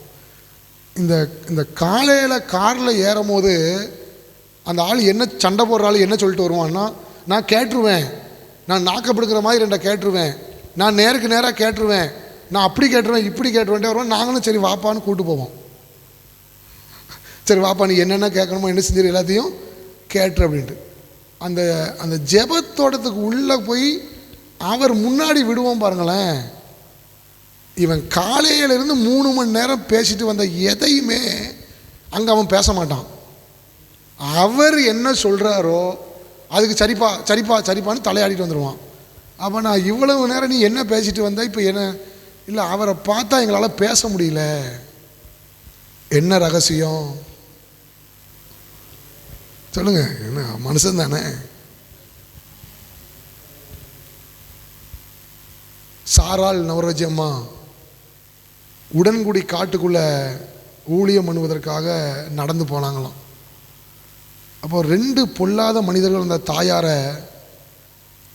இந்த காரில் ஏறும் போது அந்த ஆள் என்ன சண்டை போடுற ஆள் என்ன சொல்லிட்டு வருவான்னா, நான் கேட்டுருவேன், நான் நாக்கப்படுக்கிற மாதிரி ரெண்டை கேட்டுருவேன், நான் நேருக்கு நேராக கேட்டுருவேன், நான் அப்படி கேட்டுருவேன் இப்படி கேட்டுருவேன்ட்டே வருவேன். நாங்களும் சரி வாப்பான்னு கூப்பிட்டு போவோம். சரி வாப்பா நீ என்னென்ன கேட்கணுமோ என்ன செஞ்சிரு எல்லாத்தையும் கேட்டுரு அப்படின்ட்டு. அந்த ஜெபத்தோட்டத்துக்கு உள்ளே போய் அவர் முன்னாடி விடுவோம் பாருங்களேன். இவன் காலையிலிருந்து 3 மணி நேரம் பேசிட்டு வந்த எதையுமே அங்கே அவன் பேச மாட்டான். அவர் என்ன சொல்கிறாரோ அதுக்கு சரிப்பா சரிப்பா சரிப்பான்னு தலையாடிட்டு வந்துடுவான். அப்போ நான் இவ்வளவு நேரம் நீ என்ன பேசிட்டு வந்த, இப்போ என்ன இல்லை அவரை பார்த்தா எங்களால் பேச முடியல, என்ன ரகசியம் சொல்லுங்க, என்ன மனுஷன் தானே. சாராள் நவரோஜி அம்மா உடன்குடி காட்டுக்குள்ள ஊழியம் பண்ணுவதற்காக நடந்து போனாங்களாம். அப்போ 2 பொல்லாத மனிதர்கள் அந்த தாயாரை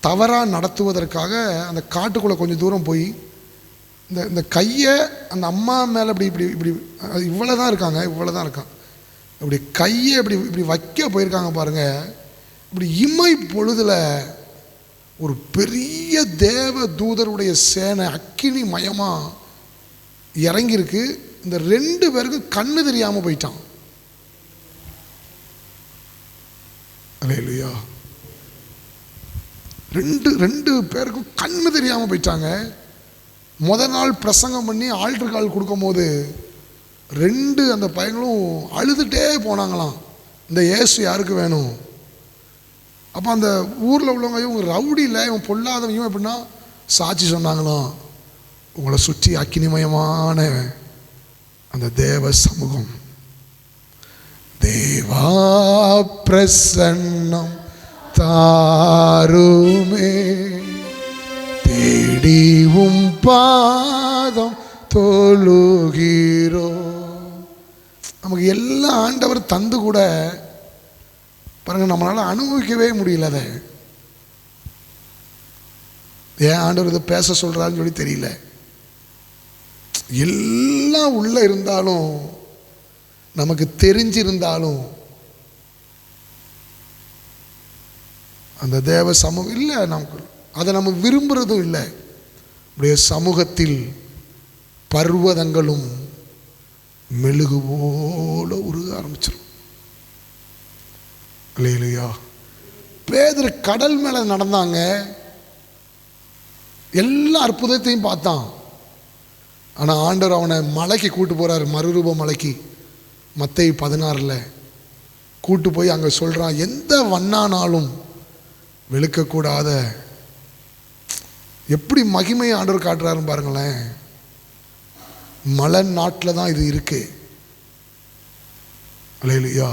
தவறாக நடத்துவதற்காக அந்த காட்டுக்குள்ளே கொஞ்சம் தூரம் போய் இந்த கையை அந்த அம்மா மேலே இப்படி இப்படி இப்படி இவ்வளோ தான் இருக்காங்க, இப்படி கையை இப்படி வைக்க போயிருக்காங்க பாருங்கள். இப்படி இமை பொழுதில் ஒரு பெரிய தேவ தூதருடைய சேனை அக்கினி மயமாக இறங்கியிருக்கு. இந்த 2 பேருக்கும் கண்ணு தெரியாமல் போயிட்டான். அல்லேலூயா. 2 பேருக்கும் கண்ணு தெரியாமல் போயிட்டாங்க. முதல் நாள் பிரசங்கம் பண்ணி ஆல்டர் கால் கொடுக்கும் போது 2 அந்த பையங்களும் அழுதுகிட்டே போனாங்களாம், இந்த இயேசு யாருக்கு வேணும். அப்போ அந்த ஊரில் உள்ளவங்க இவங்க ரவுடி இல்லை, இவன் பொல்லாதவன், இவன் எப்படின்னா சாட்சி சொன்னாங்களாம், உங்களை சுற்றி அக்கினிமயமான அந்த தேவ சமூகம், தேவா பிரசன்னம் தாருமே, தேடிவும் பாதம் தொழுகிறோ. நமக்கு எல்லா ஆண்டவர் தந்து கூட பாருங்க நம்மளால் அனுபவிக்கவே முடியல. அதை ஏன் ஆண்டவர் இதை பேச சொல்கிறாருன்னு சொல்லி தெரியல. எல்லாம் உள்ள இருந்தாலும் நமக்கு தெரிஞ்சிருந்தாலும் அந்த தேவ சமூகம் இல்லை, நமக்கு அதை நம்ம விரும்புகிறதும் இல்லை. அப்படியே சமூகத்தில் பர்வதங்களும் மெழுகு போல உருக ஆரம்பிச்சிடும். இல்லையா? பேதுரு கடல் மேலே நடந்தாங்க, எல்லா அற்புதத்தையும் பார்த்தான். ஆனால் ஆண்டவர் அவனை மலைக்கு கூட்டு போகிறார், மறுரூப மலைக்கு. மத்தேயு 16 கூட்டு போய் அங்கே சொல்கிறான், எந்த வண்ணானாலும் வெளுக்கக்கூடாத, எப்படி மகிமையை ஆண்டவர் காட்டுறாருன்னு பாருங்களேன். மலை நாட்டில் தான் இது இருக்கு. அல்லேலூயா.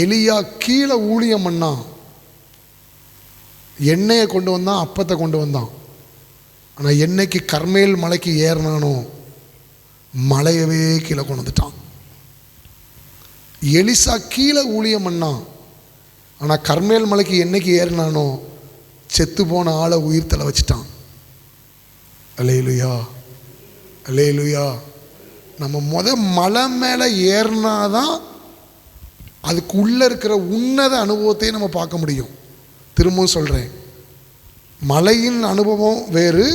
எலியா கீழே ஊழியம் பண்ணான், எண்ணெயை கொண்டு வந்தான், அப்பத்தை கொண்டு வந்தான். ஆனால் என்னைக்கு கர்மேல் மலைக்கு ஏறினானோ மலையவே கீழே கொண்டு வந்துட்டான். எலிசா கீழே ஊழியம் பண்ணான், ஆனால் கர்மேல் மலைக்கு என்னைக்கு ஏறினானோ செத்து போன ஆளை உயிர் தலை வச்சுட்டான். அல்லேலூயா, அல்லேலூயா. நம்ம மலை மேலே ஏறினாதான் அதுக்கு உள்ளே இருக்கிற உன்னத அனுபவத்தையும் நம்ம பார்க்க முடியும். திரும்பவும் சொல்கிறேன், மலையின் அனுபவம் வேறு,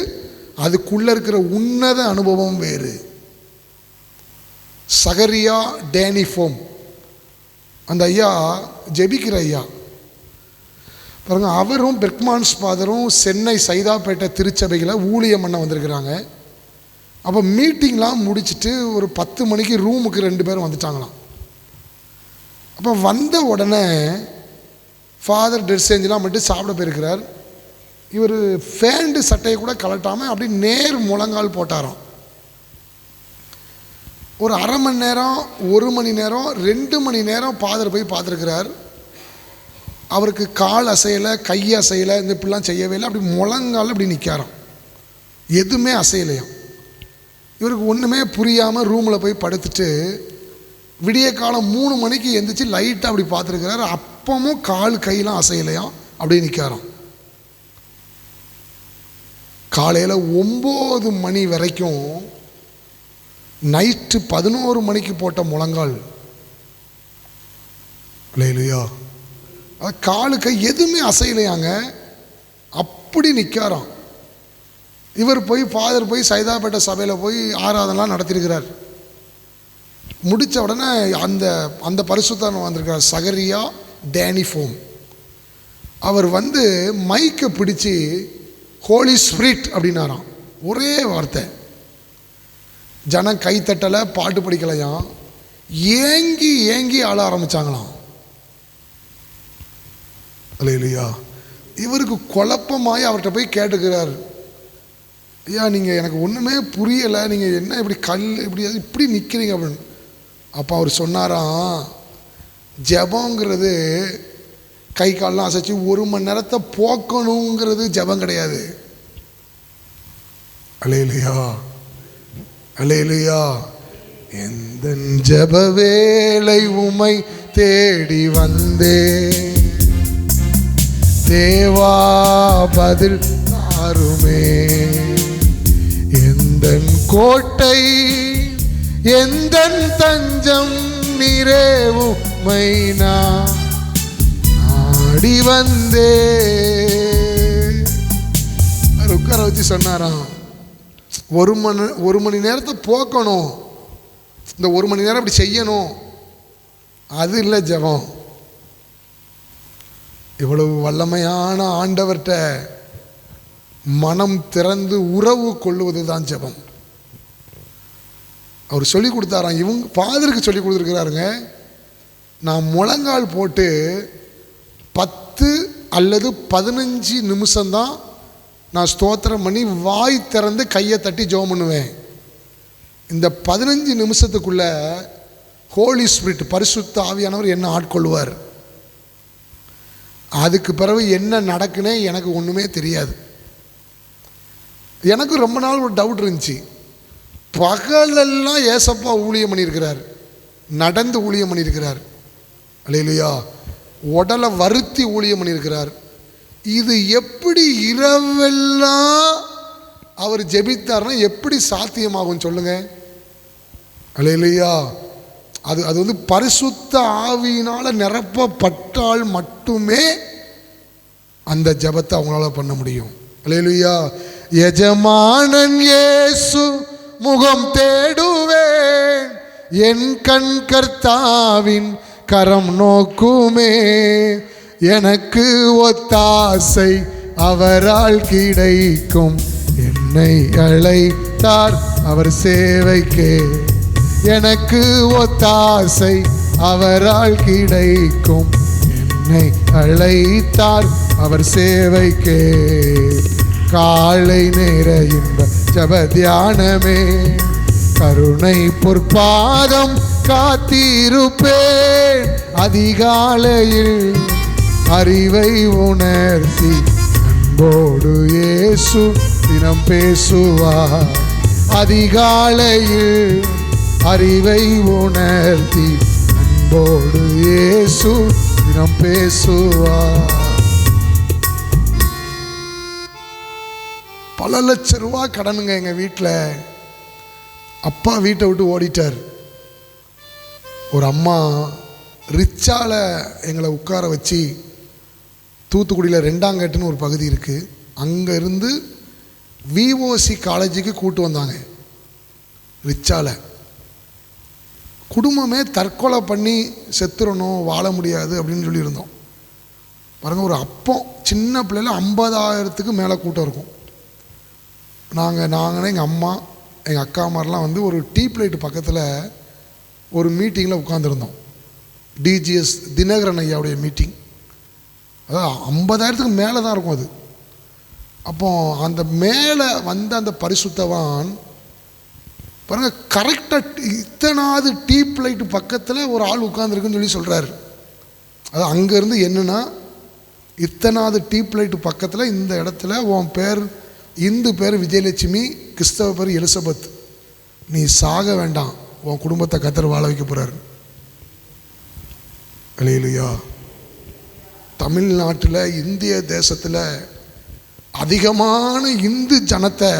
அதுக்குள்ளே இருக்கிற உன்னத அனுபவம் வேறு. சகரியா டேனிஃபோம் அந்த ஐயா ஜெபிக்கிற ஐயா பாருங்க, அவரும் பெர்க்மான்ஸ் ஃபாதரும் சென்னை சைதாப்பேட்டை திருச்சபையில் ஊழியம் பண்ண வந்திருக்கிறாங்க. அப்போ மீட்டிங்லாம் முடிச்சுட்டு ஒரு 10 மணிக்கு ரூமுக்கு 2 பேரும் வந்துட்டாங்களாம். அப்போ வந்த உடனே ஃபாதர் ட்ரெஸ் சேஞ்செலாம் மட்டும் சாப்பிட போயிருக்கிறார். இவர் ஃபேண்டு சட்டையை கூட கலட்டாமல் அப்படி நேர் முழங்கால் போட்டாராம். ஒரு அரை மணி நேரம், 1 மணி நேரம், 2 மணி நேரம் ஃபாதர் போய் பார்த்துருக்கிறார். அவருக்கு கால் அசையலை, கை அசையலை, இந்த இப்படிலாம் செய்யவே இல்லை. அப்படி முழங்கால் அப்படி நிற்காராம், எதுவுமே அசையலையாம். இவருக்கு ஒன்றுமே புரியாமல் ரூமில் போய் படுத்துட்டு விடிய காலம் 3 மணிக்கு எந்திரிச்சு லைட்டாக அப்படி பார்த்துருக்கிறார். அப்பமும் கால் கையெல்லாம் அசையலையாம், அப்படியே நிற்காராம். காலையில் 9 மணி வரைக்கும் நைட்டு 11 மணிக்கு போட்ட முழங்கால். இல்லையா? காலுக்கு எதுவுமே அசையலையாங்க, அப்படி நிற்காராம். இவர் போய் ஃபாதர் போய் சைதாப்பேட்டை சபையில் போய் ஆராதனைலாம் நடத்தியிருக்கிறார். முடித்த உடனே அந்த அந்த பரிசுத்தன் வந்திருக்கார், சகரியா டேனிஃபோம். அவர் வந்து மைக்கை பிடிச்சி ஹோலி ஸ்பிரிட் அப்படின்னாராம், ஒரே வார்த்தை. ஜனம் கைத்தட்டலை, பாட்டு படிக்கலையாம், ஏங்கி ஏங்கி ஆள ஆரம்பித்தாங்களாம். இல்லையா? இவருக்கு குழப்பமாய் அவர்கிட்ட போய் கேட்டுக்கிறார், ஐயா நீங்கள் எனக்கு ஒன்றுமே புரியலை, நீங்கள் என்ன இப்படி இப்படி நிற்கிறீங்க அப்படின்னு. அப்போ அவர் சொன்னாராம், ஜெபங்கிறது கை காலெலாம் அசைச்சு 1 மணி நேரத்தை போக்கணுங்கிறது ஜெபம் கிடையாது. அல்லேலூயா, அல்லேலூயா. எந்த ஜெப வேளை உமை தேடி வந்தே, தேவா பதில் தாருமே. எந்தன் கோட்டை எந்தன் தஞ்சம் நீரே, உம்மை நான் நாடி வந்தே. உட்கார வச்சு சொன்னாராம், 1 மணி நேரத்தை போக்கணும், இந்த 1 மணி நேரம் அப்படி செய்யணும், அது இல்லை ஜெபம். இவ்வளவு வல்லமையான ஆண்டவர்கிட்ட மனம் திறந்து உறவு கொள்ளுவது தான் ஜெபம். அவர் சொல்லி கொடுத்தாராம், இவங்க ஃபாதருக்கு சொல்லி கொடுத்துருக்கிறாருங்க. நான் முழங்கால் போட்டு 10 அல்லது 15 நிமிஷம்தான் நான் ஸ்தோத்திரம் பண்ணி வாய் திறந்து கையை தட்டி ஜெபம் பண்ணுவேன். இந்த 15 நிமிஷத்துக்குள்ள ஹோலி ஸ்பிரிட் பரிசுத்த ஆவியானவர் என்ன ஆட்கொள்வார். அதுக்கு பிறகு என்ன நடக்குன்னே எனக்கு ஒன்றுமே தெரியாது. எனக்கு ரொம்ப நாள் ஒரு டவுட் இருந்துச்சு, பகலெல்லாம் ஏசப்பா ஊழியம் பண்ணியிருக்கிறார், நடந்து ஊழியம் பண்ணியிருக்கிறார், அல்லேலூயா, உடலை வருத்தி ஊழியம் பண்ணியிருக்கிறார். இது எப்படி இரவெல்லாம் அவர் ஜெபித்தார்னா எப்படி சாத்தியமாகும் சொல்லுங்க? அல்லேலூயா. அது வந்து பரிசுத்த ஆவியினால் நிரப்பப்பட்டால் மட்டுமே அந்த ஜெபத்தை அவங்களால பண்ண முடியும். அல்லேலூயா. எஜமானன் இயேசு முகம் தேடுவேன், என் கண் கர்த்தாவின் கரம் நோக்குமே. எனக்கு ஒத்தாசை அவரால் கிடைக்கும், என்னை அழைத்தார் அவர் சேவைக்கே. எனக்கு ஒத்தாசை அவரால் கிடைக்கும், என்னை அழைத்தார் அவர் சேவைக்கே. காலை நேர இன்ப ஜெப தியானமே, கருணை பொற்பாதம் காத்திருப்பேன். அதிகாலையில் அறிவை உணர்த்தி அன்போடு இயேசு தினம் பேசுவார். அதிகாலையில் அறிவை உணர்த்தி அன்போடு இயேசு தினம் பேசுவார். பல லட்ச ரூபா கடனுங்க எங்கள் வீட்டில். அப்பா வீட்டை விட்டு ஓடிட்டார். ஒரு அம்மா ரிச்சால எங்களை உட்கார வச்சு தூத்துக்குடியில் 2ஆம் கேட்டுன்னு ஒரு பகுதி இருக்குது, அங்கே இருந்து விஓசி காலேஜுக்கு கூட்டு வந்தாங்க. ரிச்சால குடும்பமே தற்கொலை பண்ணி செத்துறணும், வாழ முடியாது அப்படின்னு சொல்லியிருந்தோம். பாருங்கள், ஒரு அப்போ சின்ன பிள்ளைல 50,000க்கு மேலே கூட்டம் இருக்கும். நாங்கள் எங்கள் அம்மா எங்கள் அக்கா மாதிரிலாம் வந்து ஒரு டீப் லைட் பக்கத்தில் ஒரு மீட்டிங்கில் உட்காந்துருந்தோம். டிஜிஎஸ் தினகரன் ஐயாவுடைய மீட்டிங். அதான் 50,000க்கு மேலே தான் இருக்கும் அது. அப்போ அந்த மேலே வந்த அந்த பரிசுத்தவான் பாருங்கள், கரெக்டாக இத்தனாவது டீப் லைட்டு பக்கத்தில் ஒரு ஆள் உட்காந்துருக்குன்னு சொல்லி சொல்கிறாரு. அது அங்கேருந்து என்னென்னா, இத்தனாவது டீப் லைட்டு பக்கத்தில் இந்த இடத்துல உன் பேர், இந்து பேர் விஜயலட்சுமி, கிறிஸ்தவ பேர் எலிசபெத், நீ சாக வேண்டாம், உன் குடும்பத்தை கர்த்தர் வாழ வைக்க போகிறார். அல்லேலூயா. தமிழ்நாட்டில் இந்திய தேசத்தில் அதிகமான இந்து ஜனத்தை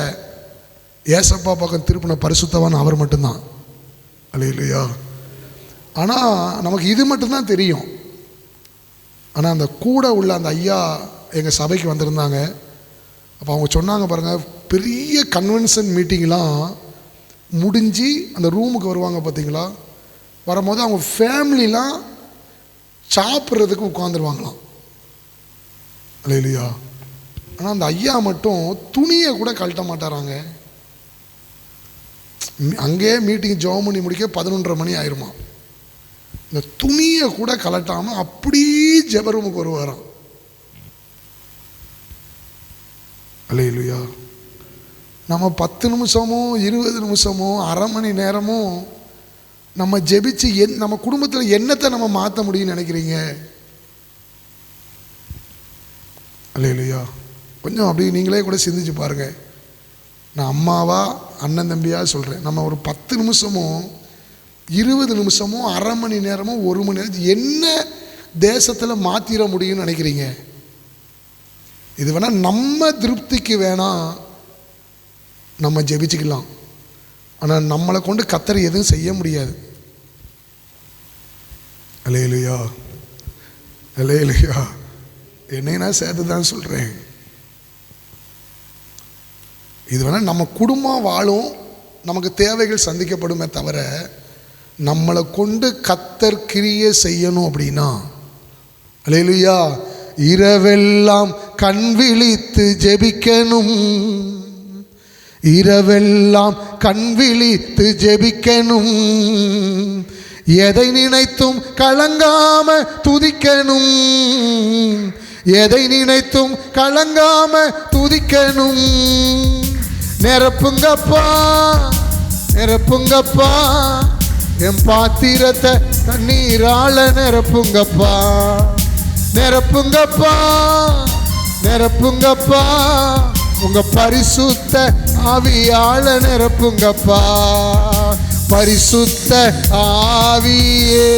ஏசப்பா பக்கம் திருப்பின பரிசுத்தவான் அவர் மட்டும்தான். அல்லேலூயா. ஆனால் நமக்கு இது மட்டும்தான் தெரியும். ஆனால் அந்த கூட உள்ள அந்த ஐயா எங்கள் சபைக்கு வந்திருந்தாங்க. அப்போ அவங்க சொன்னாங்க பாருங்கள், பெரிய கன்வென்ஷன் மீட்டிங்லாம் முடிஞ்சு அந்த ரூமுக்கு வருவாங்க பார்த்தீங்களா, வரும்போது அவங்க ஃபேமிலிலாம் சாப்பிட்றதுக்கு உட்காந்துருவாங்களாம். அல்லேலூயா. ஆனால் அந்த ஐயா மட்டும் துணியை கூட கழட்ட மாட்டாராங்க. அங்கேயே மீட்டிங் ஜெபம் பண்ணி முடிக்க 11:30 மணி ஆயிருமா. இந்த துணியை கூட கலட்டாமல் அப்படியே ஜெப ரூமுக்கு வருவாராம். அல்லேலூயா. நம்ம 10 நிமிஷமோ 20 நிமிஷமோ அரை மணி நேரமோ நம்ம ஜெபிச்சு நம்ம குடும்பத்தில் என்னத்தை நம்ம மாற்ற முடியும்னு நினைக்கிறீங்க? அல்லேலூயா. கொஞ்சம் அப்படி நீங்களே கூட சிந்திச்சு பாருங்கள். நான் அம்மாவா அண்ணன் தம்பியாக சொல்கிறேன். நம்ம ஒரு 10 நிமிஷமோ 20 நிமிஷமோ அரை மணி நேரமோ 1 மணி நேரம் என்ன தேசத்தில் மாற்றிட முடியும்னு நினைக்கிறீங்க? இது வேணால் நம்ம திருப்திக்கு வேணால் நம்ம ஜெபிச்சுக்கலாம். ஆனால் நம்மளை கொண்டு கர்த்தர் எதுவும் செய்ய முடியாது. அல்லேலூயா. அல்லேலூயா. என்னைனா சேர்த்து தான் சொல்கிறேன். இது வேணால் நம்ம குடும்பம் வாழும், நமக்கு தேவைகள் சந்திக்கப்படுமே தவிர நம்மளை கொண்டு கர்த்தர் கிரியை செய்யணும் அப்படின்னா, அல்லேலூயா, இரவெல்லாம் கண் விழித்து ஜெபிக்கணும், இரவெல்லாம் கண் விழித்து ஜெபிக்கணும், எதை நினைத்தும் கலங்காம துதிக்கணும், எதை நினைத்தும் கலங்காம துதிக்கணும். நிரப்புங்கப்பா நிரப்புங்கப்பா என் பாத்திரத்தை தண்ணீரால நிரப்புங்கப்பா, நிரப்புங்கப்பா நிரப்புங்கப்பா உங்க பரிசுத்த ஆவியால நிரப்புங்கப்பா. பரிசுத்த ஆவியே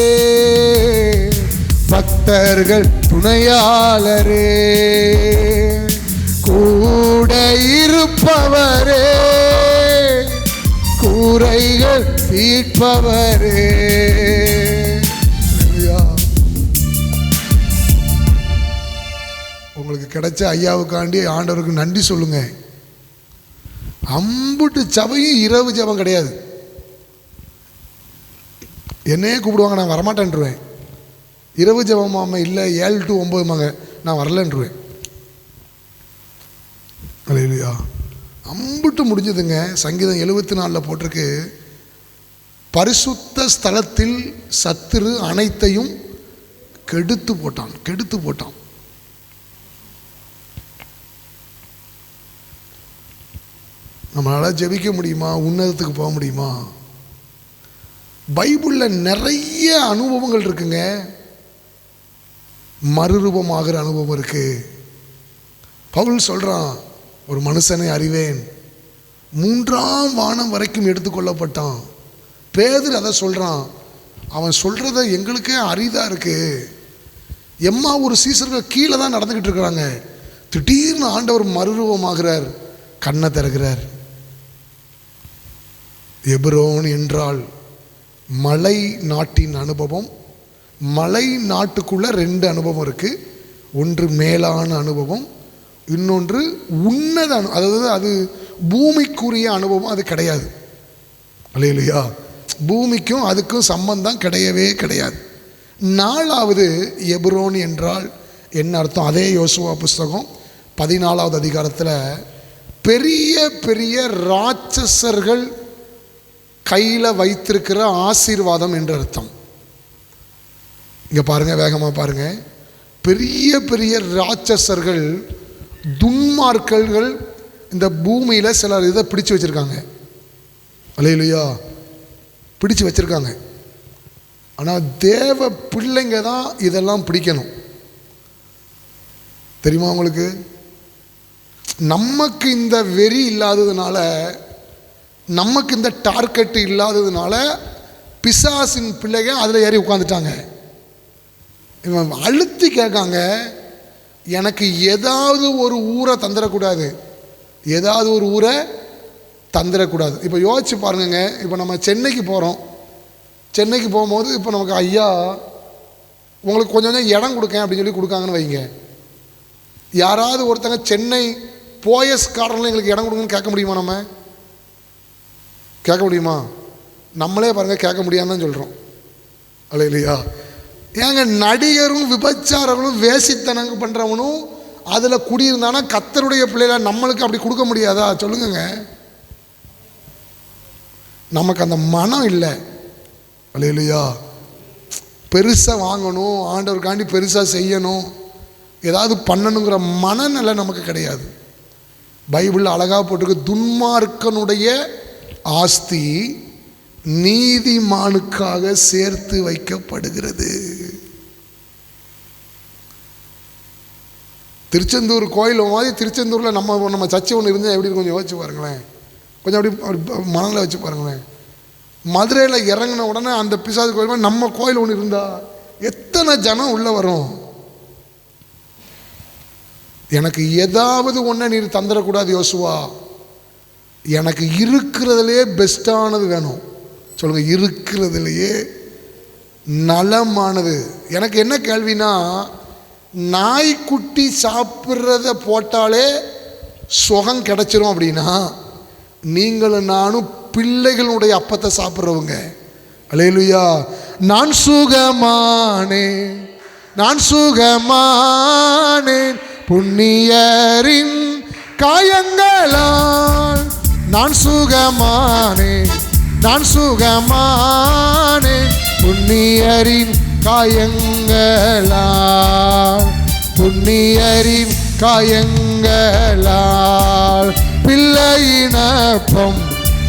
பக்தர்கள் துணையாளரே, கூட இருப்பவரே, கூரைகள் தீர்ப்பவரே. உங்களுக்கு கிடைச்ச ஐயாவுக்காண்டி ஆண்டவருக்கு நன்றி சொல்லுங்க. அம்புட்டு சபையும் இரவு ஜெபம் கிடையாது. என்னையே கூப்பிடுவாங்க, நான் வரமாட்டேன்ருவேன். இரவு ஜெபமாம இல்லை 7 to 9 நான் வரலன்றுவேன். அல்லேலூயா. அம்புட்டு முடிஞ்சதுங்க. சங்கீதம் 74 போட்டிருக்கு, பரிசுத்த ஸ்தலத்தில் சத்துரு அனைத்தையும் கெடுத்து போட்டான், கெடுத்து போட்டான். நம்மளால் ஜெபிக்க முடியுமா? உன்னதத்துக்கு போக முடியுமா? பைபிளில் நிறைய அனுபவங்கள் இருக்குங்க. மறுரூபமாகிற அனுபவம் இருக்கு. பவுல் சொல்றான், ஒரு மனுஷனை அறிவேன், 3ஆம் வானம் வரைக்கும் எடுத்துக்கொள்ளப்பட்டான். பேதுரு அதை சொல்றான். அவன் சொல்றத எங்களுக்கே அரிதா இருக்கு. எம்மா ஒரு சீசர்கள் கீழே தான் நடந்துக்கிட்டு இருக்கிறாங்க. திடீர்னு ஆண்டவர் மறுரூபமாகிறார், கண்ணை திறக்கிறார். எபிரோன் என்றால் மலை நாட்டின் அனுபவம். மலை நாட்டுக்குள்ள 2 அனுபவம் இருக்கு. ஒன்று மேலான அனுபவம், இன்னொன்று உன்னத அதாவது அது பூமிக்குரிய அனுபவம். அது கிடையாது. அல்லேலூயா. பூமிக்கும் அதுக்கும் சம்பந்தம் கிடையவே கிடையாது. 4வது எபிரோன் என்றால் என்ன அர்த்தம்? அதே யோசுவா புஸ்தகம் 14வது அதிகாரத்தில் பெரிய பெரிய ராட்சசர்கள் கையில் வைத்திருக்கிற ஆசீர்வாதம் என்று அர்த்தம். இங்கே பாருங்கள், வேகமாக பாருங்கள். பெரிய பெரிய ராட்சசர்கள், துன்மார்க்கர்கள் இந்த பூமியில் சிலர் இதை பிடிச்சு வச்சுருக்காங்க. அல்லேலூயா, பிடிச்சு வச்சுருக்காங்க. ஆனால் தேவ பிள்ளைங்க தான் இதெல்லாம் பிடிக்கணும். தெரியுமா உங்களுக்கு? நமக்கு இந்த வெறி இல்லாததுனால, நமக்கு இந்த டார்கெட் இல்லாததுனால பிசாசின் பிள்ளைங்க அதில் ஏறி உட்காந்துட்டாங்க. இவன் அழுத்தி கேட்காங்க, எனக்கு ஏதாவது ஒரு ஊரை தந்துடக்கூடாது, ஏதாவது ஒரு ஊரை தந்துடக்கூடாது. இப்போ யோசிச்சு பாருங்க, இப்போ நம்ம சென்னைக்கு போகிறோம். சென்னைக்கு போகும்போது இப்போ நமக்கு ஐயா உங்களுக்கு கொஞ்சம் கொஞ்சம் இடம் கொடுக்கேன் அப்படின்னு சொல்லி கொடுக்காங்கன்னு வைங்க. யாராவது ஒருத்தங்க சென்னை போயஸ் கார்டனில் எங்களுக்கு இடம் கொடுங்கன்னு கேட்க முடியுமா? நம்ம கேட்க முடியுமா? நம்மளே பாருங்கள் கேட்க முடியாமல் தான் சொல்கிறோம். அல்ல இல்லையா? ஏங்க நடிகரும் விபச்சாரங்களும் வேசித்தனங்க பண்ணுறவனும் அதில் குடியிருந்தானா கர்த்தருடைய பிள்ளைகளை நம்மளுக்கு அப்படி கொடுக்க முடியாதா? சொல்லுங்க. நமக்கு அந்த மனம் இல்லை. அல்ல இல்லையா? பெருசாக வாங்கணும், ஆண்டவருக்காண்டி பெருசாக செய்யணும், ஏதாவது பண்ணணுங்கிற மனநிலை நமக்கு கிடையாது. பைபிளில் அழகாக போட்டிருக்கு, துன்மார்க்கனுடைய ஆஸ்தி நீதிமானுக்காக சேர்த்து வைக்கப்படுகிறது. திருச்செந்தூர் கோயில் மாதிரி திருச்செந்தூரில் நம்ம சர்ச்சை ஒன்று இருந்தால் எப்படி கொஞ்சம் யோசிச்சு பாருங்களேன். கொஞ்சம் அப்படி மனதில் வச்சு பாருங்களேன். மதுரையில் இறங்கின உடனே அந்த பிசாசு கோயில் நம்ம கோயில் ஒன்று இருந்தால் எத்தனை ஜனம் உள்ளே வரும்? எனக்கு ஏதாவது ஒன்றை நீ தந்துடக்கூடாது யோசுவா, எனக்கு இருக்கிறதுலையே பெஸ்ட்டானது வேணும். சொல்லுங்கள், இருக்கிறதுலையே நலமானது. எனக்கு என்ன கேள்வினா, நாய்க்குட்டி சாப்பிட்றத போட்டாலே சுகம் கிடைச்சிரும் அப்படின்னா, நீங்களும் நானும் பிள்ளைகளுடைய அப்பத்தை சாப்பிட்றவங்க. அல்லேலூயா. நான் சுகமானேன், நான் சுகமானேன் புண்ணியரின் காயங்களால். நான் சுகமானேன், நான் சுகமானேன் புண்ணியரின் காயங்களால், புண்ணியரின் காயங்களால். பிள்ளையினப்பம்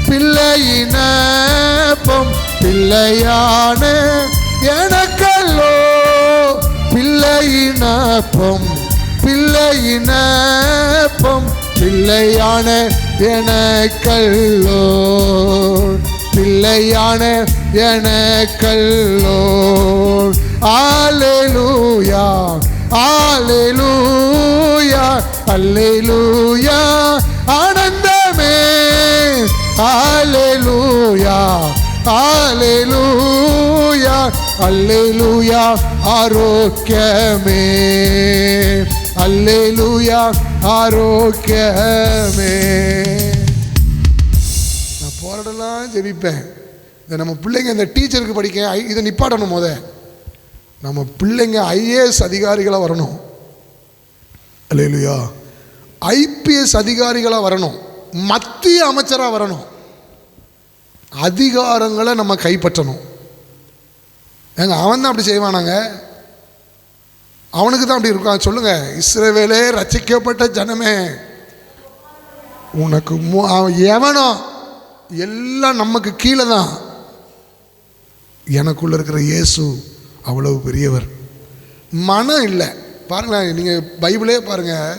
பிள்ளையினப்பம் பிள்ளையான எனக்கல்லோ, பிள்ளையினப்பம் பிள்ளையினப்பம் பிள்ளையான எனக்கல்லோ, பிள்ளையான எனக்கல்லோ. அல்லேலூயா, அல்லேலூயா, அல்லேலூயா ஆனந்தமே. அல்லேலூயா, அல்லேலூயா, அல்லேலூயா ஆரோக்கியமே. அல்லேலூயா ஆரோக்கியமே. நான் போராடலாம் ஜெபிப்பேன். இந்த நம்ம பிள்ளைங்க இந்த டீச்சருக்கு படிக்க இதை நிப்பாட்டணும். நம்ம பிள்ளைங்க IAS அதிகாரிகளாக வரணும். அல்லேலூயா. IPS அதிகாரிகளாக வரணும், மத்திய அமைச்சராக வரணும். அதிகாரங்களை நம்ம கைப்பற்றணும். ஏங்க அவன் தான் அப்படி செய்வானாங்க? அவனுக்கு தான் அப்படி இருக்கான். சொல்லுங்க, இஸ்ரவேலே ரட்சிக்கப்பட்ட ஜனமே, உனக்கு எவனோ எல்லாம் நமக்கு கீழே தான். எனக்குள்ள இருக்கிற இயேசு அவ்வளவு பெரியவர். மனம் இல்லை. பாருங்களேன், நீங்கள் பைபிளே பாருங்கள்.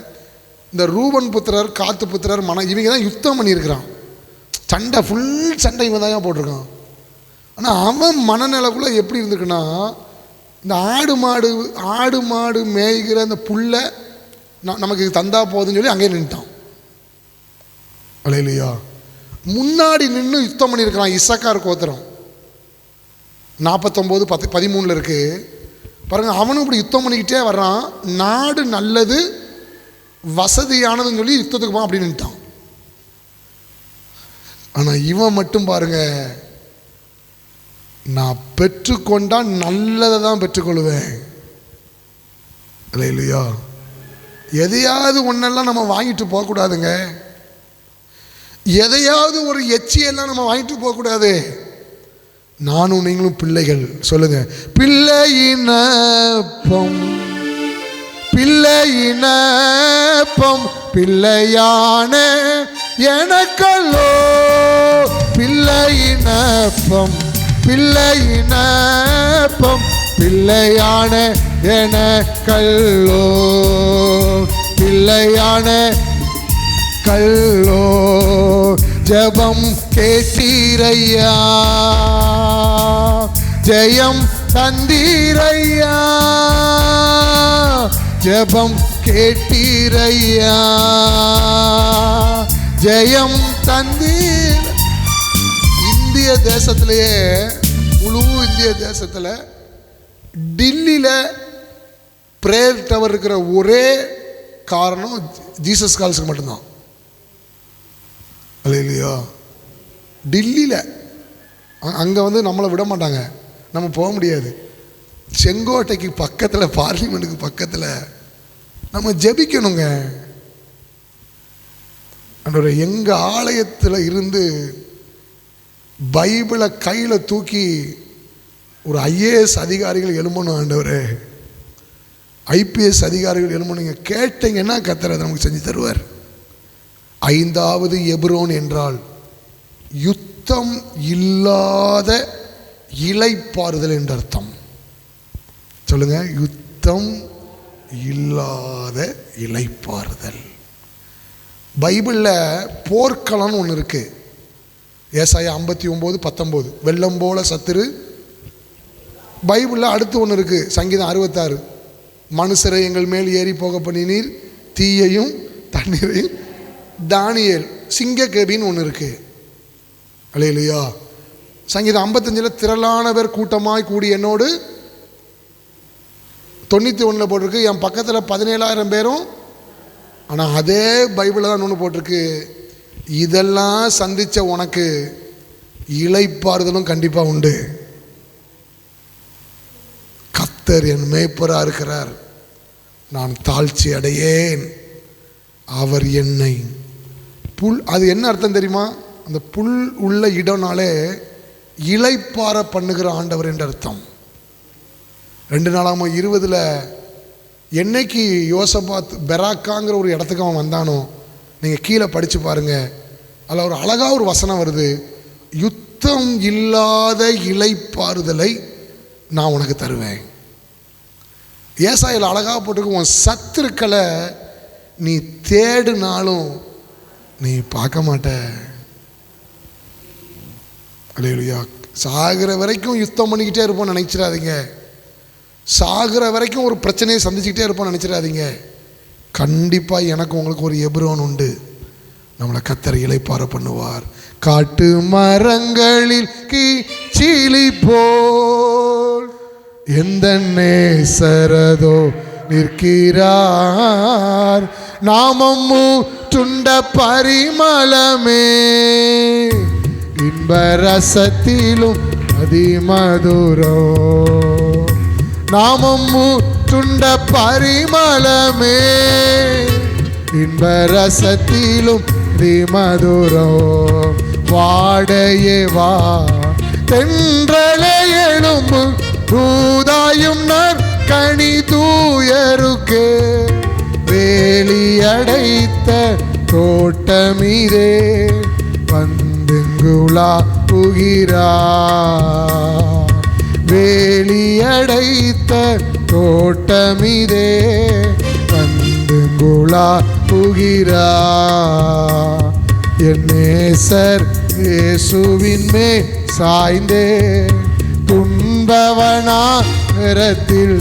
இந்த ரூபன் புத்திரர், காத்து புத்திரர், மனம், இவங்க தான் யுத்தம் பண்ணியிருக்கிறான். சண்டை, ஃபுல் சண்டை இவன் தான் போட்டிருக்கான். ஆனால் அவன் மனநிலைக்குள்ளே எப்படி இருந்திருக்குன்னா, இந்த ஆடு மாடு மேய்கிற அந்த புல்லை நமக்கு தந்தா போதுன்னு சொல்லி அங்கேயே நின்ட்டான். அல்லேலூயா. முன்னாடி நின்று யுத்தம் பண்ணியிருக்கிறான். இசக்கார் கோத்திரம் 49:13 இருக்கு பாருங்க. அவனும் இப்படி யுத்தம் பண்ணிக்கிட்டே வர்றான். நாடு நல்லது வசதியானதுன்னு சொல்லி யுத்தத்துக்கு போவான் அப்படின்னு நின்ட்டான். ஆனால் இவன் மட்டும் பாருங்க, நான் பெற்றுக்கொண்டா நல்லதை தான் பெற்றுக்கொள்வேன். இல்லையா? எதையாவது ஒன்றெல்லாம் நம்ம வாங்கிட்டு போகக்கூடாதுங்க. எதையாவது ஒரு எச்சியெல்லாம் நம்ம வாங்கிட்டு போகக்கூடாது. நானும் நீங்களும் பிள்ளைகள். சொல்லுங்க, பிள்ளையினப்பம் பிள்ளையினப்பம் பிள்ளையான எனக்கல்லோ, பிள்ளையினப்பம் பிள்ளையினப்பம் பிள்ளையான எனக்கல்லோ, பிள்ளையான கல்லோ. ஜெபம் கேட்டீரையா, ஜெயம் தந்தீரையா, ஜெபம் கேட்டீரையா, ஜெயம் தந்தீர். இந்திய தேசத்திலேயே, முழு இந்திய தேசத்தில் டில்லியில் பிரேயர் டவர் இருக்கிற ஒரே காரணம் ஜீசஸ் கால்ஸுக்கு மட்டும்தான். இல்லையா? டில்லியில் அங்கே வந்து நம்மளை விட மாட்டாங்க, நம்ம போக முடியாது. செங்கோட்டைக்கு பக்கத்தில், பார்லிமெண்ட்டுக்கு பக்கத்தில் நம்ம ஜெபிக்கணுங்க. ஆண்டவரே, எங்கள் ஆலயத்தில் இருந்து பைபிளை கையில் தூக்கி ஒரு IAS அதிகாரிகள் எழும்பணும். ஆண்டவரே, IPS அதிகாரிகள் எழும்பணும். நீங்கள் கேட்டீங்கன்னா கர்த்தர் நமக்கு செஞ்சு தருவார். 5வது எபிரோன் என்றால் யுத்தம் இல்லாத இளைப்பாறுதல் என்ற அர்த்தம். சொல்லுங்க, யுத்தம் இல்லாத இளைப்பாறுதல். பைபிளில் போர்க்களம்னு ஒன்று இருக்கு. ஏசாயா 59:19, வெள்ளம் போல சத்துரு. பைபிளில் அடுத்து ஒன்று இருக்கு, சங்கீதம் 66, மனுஷரை எங்கள் மேல் ஏறி போக பண்ணினீர், தீயையும் தண்ணீரையும். தானியேல் சிங்கக்கேபின்னு ஒன்று இருக்கு. அல்லேலூயா. சங்கீதம் 55 திரளான பேர் கூட்டமாய் கூடி என்னோடு. 91 போட்டிருக்கு, என் பக்கத்தில் 17,000 பேரும். ஆனால் அதே பைபிளில் தான் ஒன்று போட்டிருக்கு, இதெல்லாம் சந்தித்த உனக்கு இளைப்பாறுதலும் கண்டிப்பாக உண்டு. கர்த்தர் என் மேய்ப்பராக இருக்கிறார், நான் தாழ்ச்சி அடையேன். அவர் என்னை புல், அது என்ன அர்த்தம் தெரியுமா? அந்த புல் உள்ள இடம்னாலே இளைப்பாற பண்ணுகிற ஆண்டவர் என்ற அர்த்தம். 2 நாளாகமம் 20 என்னைக்கு யோசபாத் பெராக்காங்கிற ஒரு இடத்துக்கு அவன் வந்தானோ, நீங்கள் கீழே படித்து பாருங்கள், அதில் ஒரு அழகாக ஒரு வசனம் வருது, யுத்தம் இல்லாத இளைப்பாறுதலை நான் உனக்கு தருவேன். ஏசாயில் அழகாக போட்டிருக்கு, உன் சத்துருக்களை நீ தேடினாலும் நீ பார்க்க மாட்ட. அல்லேலூயா. சாகிற வரைக்கும் யுத்தம் பண்ணிக்கிட்டே இருப்போம் நினைச்சிடாதீங்க. சாகிற வரைக்கும் ஒரு பிரச்சனையை சந்திச்சுக்கிட்டே இருப்போம் நினைச்சிடாதீங்க. கண்டிப்பாக எனக்கு உங்களுக்கு ஒரு எபிரோன் உண்டு. நம்மளை கர்த்தர் இளைப்பாற பண்ணுவார். காட்டு மரங்களில் கீச்சிலி போல் எந்த நேசரதோ நிற்கிறார், நாமம் மூற்றுண்ட பரிமளமே, இன்ப ரசத்திலும் அதிமதுரோ. நாமம் மூற்றுண்ட பரிமளமே, இன்ப ரசத்திலும் அதிமதுரோ. வாடையே வா தென்றலே எழும்பு, தூதாயும் நற்கனி தூயருக்கு. வேலியடைத்த தோட்டமிரே வந்துங்குலா புகிறார். வேலியடைத்த தோட்டமிரே வந்துங்குலா புகிறார். என் நேசர் இயேசுவின் மேல் சாய்ந்தே துன்பவனா நிறத்தில்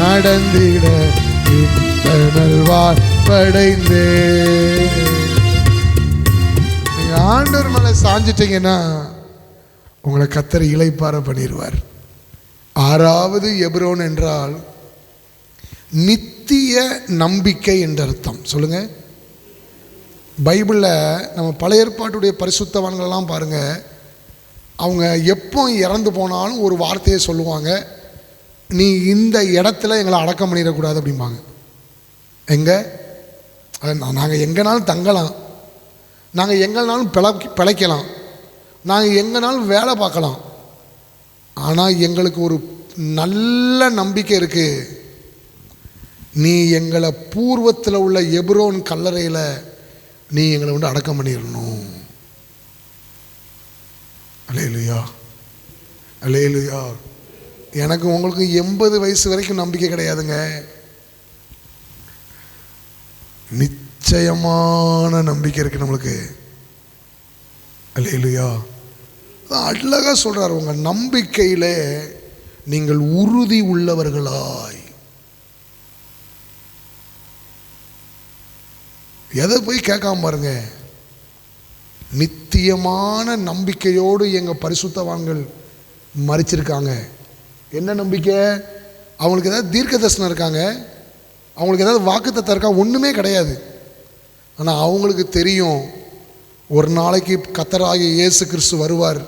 நடந்திட நல்வாழ் படைந்தே. நீங்க ஆண்டவர் மேல சாஞ்சிட்டீங்கன்னா உங்களை கர்த்தர் இளைப்பாற பண்ணிடுவார். 6வது எபிரோன் என்றால் நித்திய நம்பிக்கை என்ற அர்த்தம். சொல்லுங்க. பைபிளில் நம்ம பழைய ஏற்பாட்டுடைய பரிசுத்தவான்கள்லாம் பாருங்க, அவங்க எப்போ இறந்து போனாலும் ஒரு வார்த்தையை சொல்லுவாங்க, நீ இந்த இடத்துல எங்களை அடக்கம் பண்ணிடக்கூடாது அப்படிம்பாங்க. எங்கே? நாங்கள் எங்கேனாலும் தங்கலாம், நாங்கள் எங்கேனாலும் பிழைக்கலாம், நாங்கள் எங்கேனாலும் வேலை பார்க்கலாம், ஆனால் எங்களுக்கு ஒரு நல்ல நம்பிக்கை இருக்குது, நீ எங்களை பூர்வத்தில் உள்ள எபிரோன் கல்லறையில் நீ எங்களை வந்து அடக்கம் பண்ணிடணும். அல்லேலூயா, அல்லேலூயா. எனக்கு உங்களுக்கு 80 வயசு வரைக்கும் நம்பிக்கை கிடையாதுங்க. நிச்சயமான நம்பிக்கை இருக்கு நம்மளுக்கு. அல்லேலூயா. அழகாக சொல்றார், உங்க நம்பிக்கையிலே நீங்கள் உறுதி உள்ளவர்களாய். எதை போய் கேட்காம பாருங்க. நித்தியமான நம்பிக்கையோடு எங்கள் பரிசுத்தவான்கள் மரிச்சிருக்காங்க. என்ன நம்பிக்கை? அவங்களுக்கு ஏதாவது தீர்க்க தரிசனம் இருக்காங்க, அவங்களுக்கு ஏதாவது வாக்குத்தத்தம் இருக்கா? ஒன்றுமே கிடையாது. ஆனால் அவங்களுக்கு தெரியும், ஒரு நாளைக்கு கர்த்தராகிய இயேசு கிறிஸ்து வருவார்,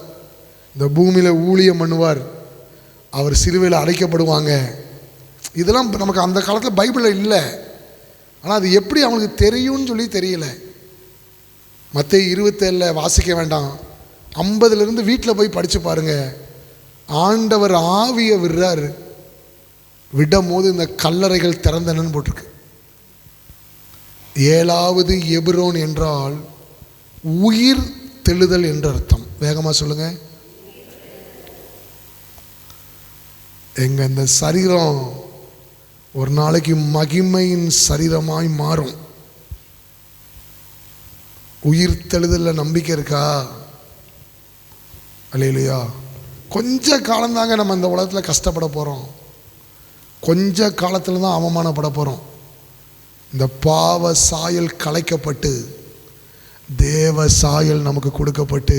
இந்த பூமியில் ஊழியம் பண்ணுவார், அவர் சிலுவையில் அடைக்கப்படுவாங்க. இதெல்லாம் நமக்கு அந்த காலத்தில் பைபிளில் இல்லை. ஆனால் அது எப்படி அவங்களுக்கு தெரியும்னு சொல்லி தெரியல. மத்தேயு 27 வாசிக்க வேண்டாம், 50 வீட்டில் போய் படித்து பாருங்க. ஆண்டவர் ஆவியை விடுறாரு, விடும் போது இந்த கல்லறைகள் திறந்தனன்னு போட்டிருக்கு. 7வது எபிரோன் என்றால் உயிர் தெழுதல் என்று அர்த்தம். வேகமாக சொல்லுங்க. எங்க இந்த சரீரம் ஒரு நாளைக்கு மகிமையின் சரீரமாய் மாறும். உயிர் தெழுதலில் நம்பிக்கை இருக்கா? அல்லேலூயா. கொஞ்ச காலந்தாங்க நம்ம இந்த உலகத்தில் கஷ்டப்பட போகிறோம், கொஞ்ச காலத்தில் தான் அவமானப்பட போகிறோம். இந்த பாவ சாயல் கலைக்கப்பட்டு தேவ சாயல் நமக்கு கொடுக்கப்பட்டு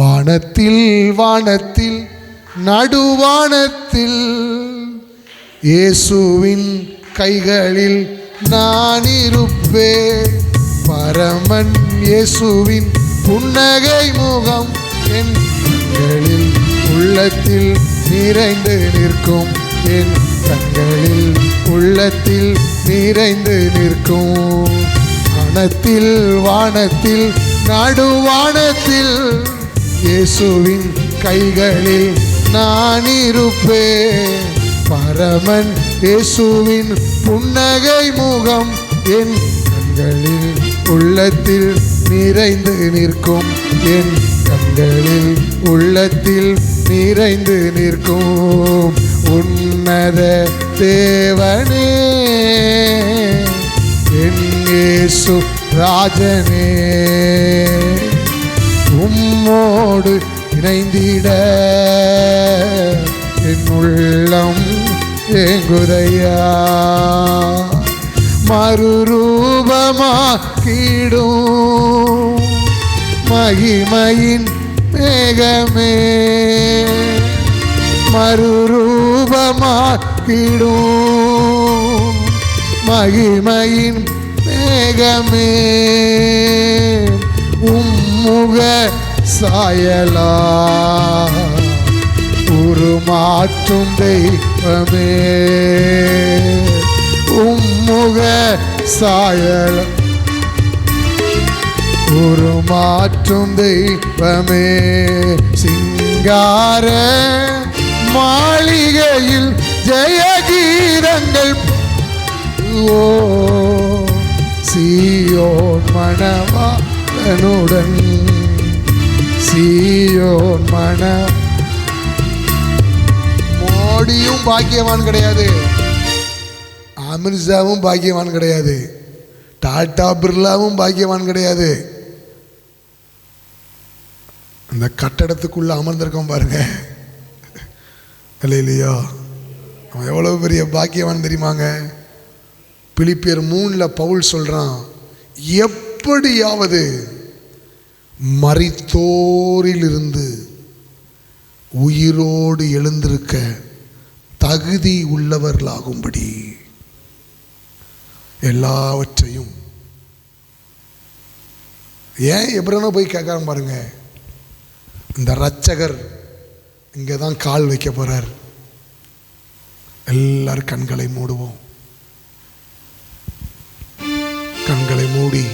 வானத்தில் வானத்தில் நடுவானத்தில் இயேசுவின் கைகளில் நான் இருப்பேன். பரமன் இயேசுவின் புன்னகை முகம் என் கண்களில் உள்ளத்தில் நிறைந்து நிற்கும். என் கண்களில் உள்ளத்தில் நிறைந்து நிற்கும். வானத்தில் வானத்தில் நடுவானத்தில் இயேசுவின் கைகளில் நான் இருப்பேன். பரமன் இயேசுவின் புன்னகை முகம் என் கண்களில் உள்ளத்தில் நிறைந்து நிற்கும். என் கண்களில் உள்ளத்தில் நிறைந்து நிற்கும். உன்னத தேவனே என் இயேசு ராஜனே, உம்மோடு இணைந்திட என் உள்ளம் ஏங்குதையா. மறுரூபமாக்கிடும் மகிமையின் மேகமே, மறுரூபமாக்கிடும் மகிமையின் மேகமே. உம்முக சாயலா உருமாற்றும் தெய்வமே, உம்முக சாயல் உருமாற்றும் தெய்வமே. சிங்கார மாளிகையில் ஜெயகீதங்கள் ஓ சீயோன் மணவாளனுடன், சீயோன் மண மோடியும் பாக்கியவான் கிடையாது, அமிர்ஷாவும் பாக்கியவான் கிடையாது, டாடா பிர்லாவும் பாக்கியவான் கிடையாது. இந்த கட்டடத்துக்குள்ள அமர்ந்திருக்கோம் பாருங்க. இல்லையா? அவன் எவ்வளவு பெரிய பாக்கியவான் தெரியுமாங்க? பிலிப்பியர் 3 பவுல் சொல்றான், எப்படியாவது மரித்தோரிலிருந்து உயிரோடு எழுந்திருக்க தகுதி உள்ளவர்களாகும்படி எல்லாவற்றையும். ஏன் எப்ரனோ போய் கேட்காம பாருங்க, இந்த இரட்சகர் இங்கே தான் கால் வைக்க போறார். எல்லாரும் கண்களை மூடுவோம். கண்களை மூடி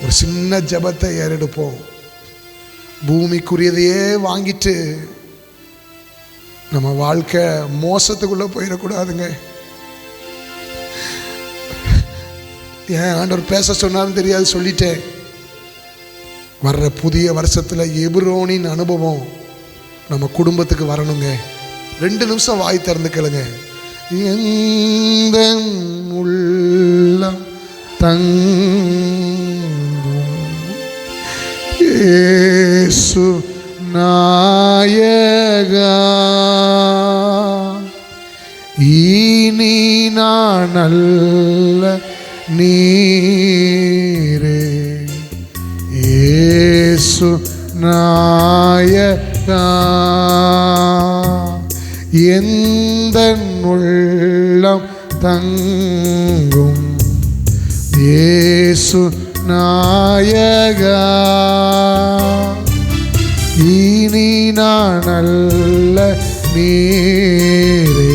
ஒரு சின்ன ஜெபத்தை ஏறெடுப்போம். பூமிக்குரியதையே வாங்கிட்டு நம்ம வாழ்க்கை மோசத்துக்குள்ள போயிடக்கூடாதுங்க. ஏன் ஆண்டவர் பேச சொன்னாலும் தெரியாது, சொல்லிட்டேன். வர்ற புதிய வருஷத்துல எபிரோனின் அனுபவம் நம்ம குடும்பத்துக்கு வரணுங்க. 2 நிமிஷம் வாய் திறந்து கேளுங்க. எந்த உள்ளம் தங்கும் இயேசு நாயகா, இனி நான் அல்ல நீ எந்தன் உள்ளம் தங்கும் இயேசு நாயகா. இனி நான் அல்ல நீரே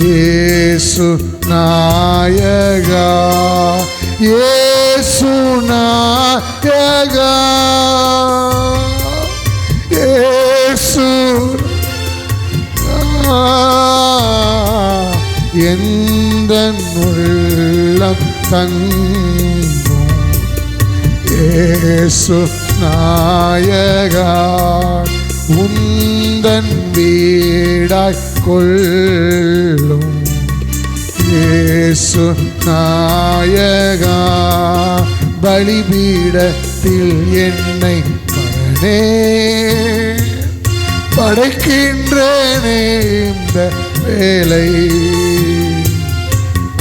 இயேசு நாயகா. இயேசு நாயகா. இயேசு எந்தன் உள்ளம் தங்கும் இயேசு நாயகா. உந்தன் வீடாய் கொள்ளும் இயேசு நாயகா. பலிபீடத்தில் என்னை பரனே படைக்கின்றேனே இந்த வேலை.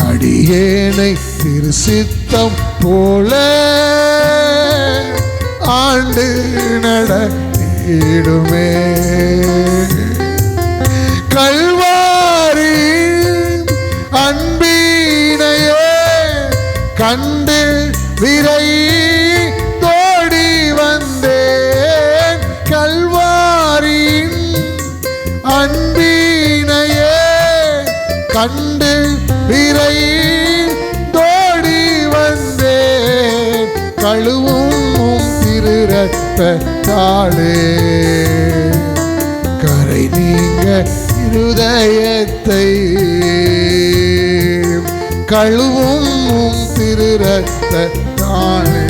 அடியேனை திருசித்தம் போல ஆண்டு நடத்திடுமே. கல்வாரி அன்பினையே கண்டு விரை தோடி வந்தேன். கல்வாரின் அன்பினையே கண்டு விரை தோடி வந்தேன். கழுவும் திரு இரத்தத்தாலே கரை நீங்க இருதயத்தை கழுவும் திரு இரத்தத்தாலே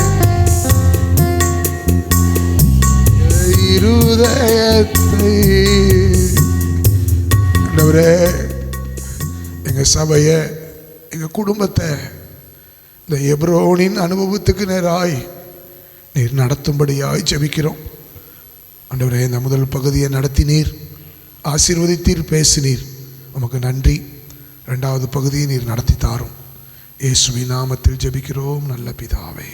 இருதயத்தை. எங்க சபையை எங்க குடும்பத்தை இந்த எப்ரோனின் அனுபவத்துக்கு நேராய் நீர் நடத்தும்படியாய் ஜெபிக்கிறோம். ஆண்டவரே, இந்த முதல் பகுதியை நடத்தினீர், ஆசீர்வதித்தீர், பேசினீர், உமக்கு நன்றி. இரண்டாவது பகுதியை நீர் நடத்தி தாரும். இயேசுவின் நாமத்தில் ஜெபிக்கிறோம் நல்ல பிதாவே.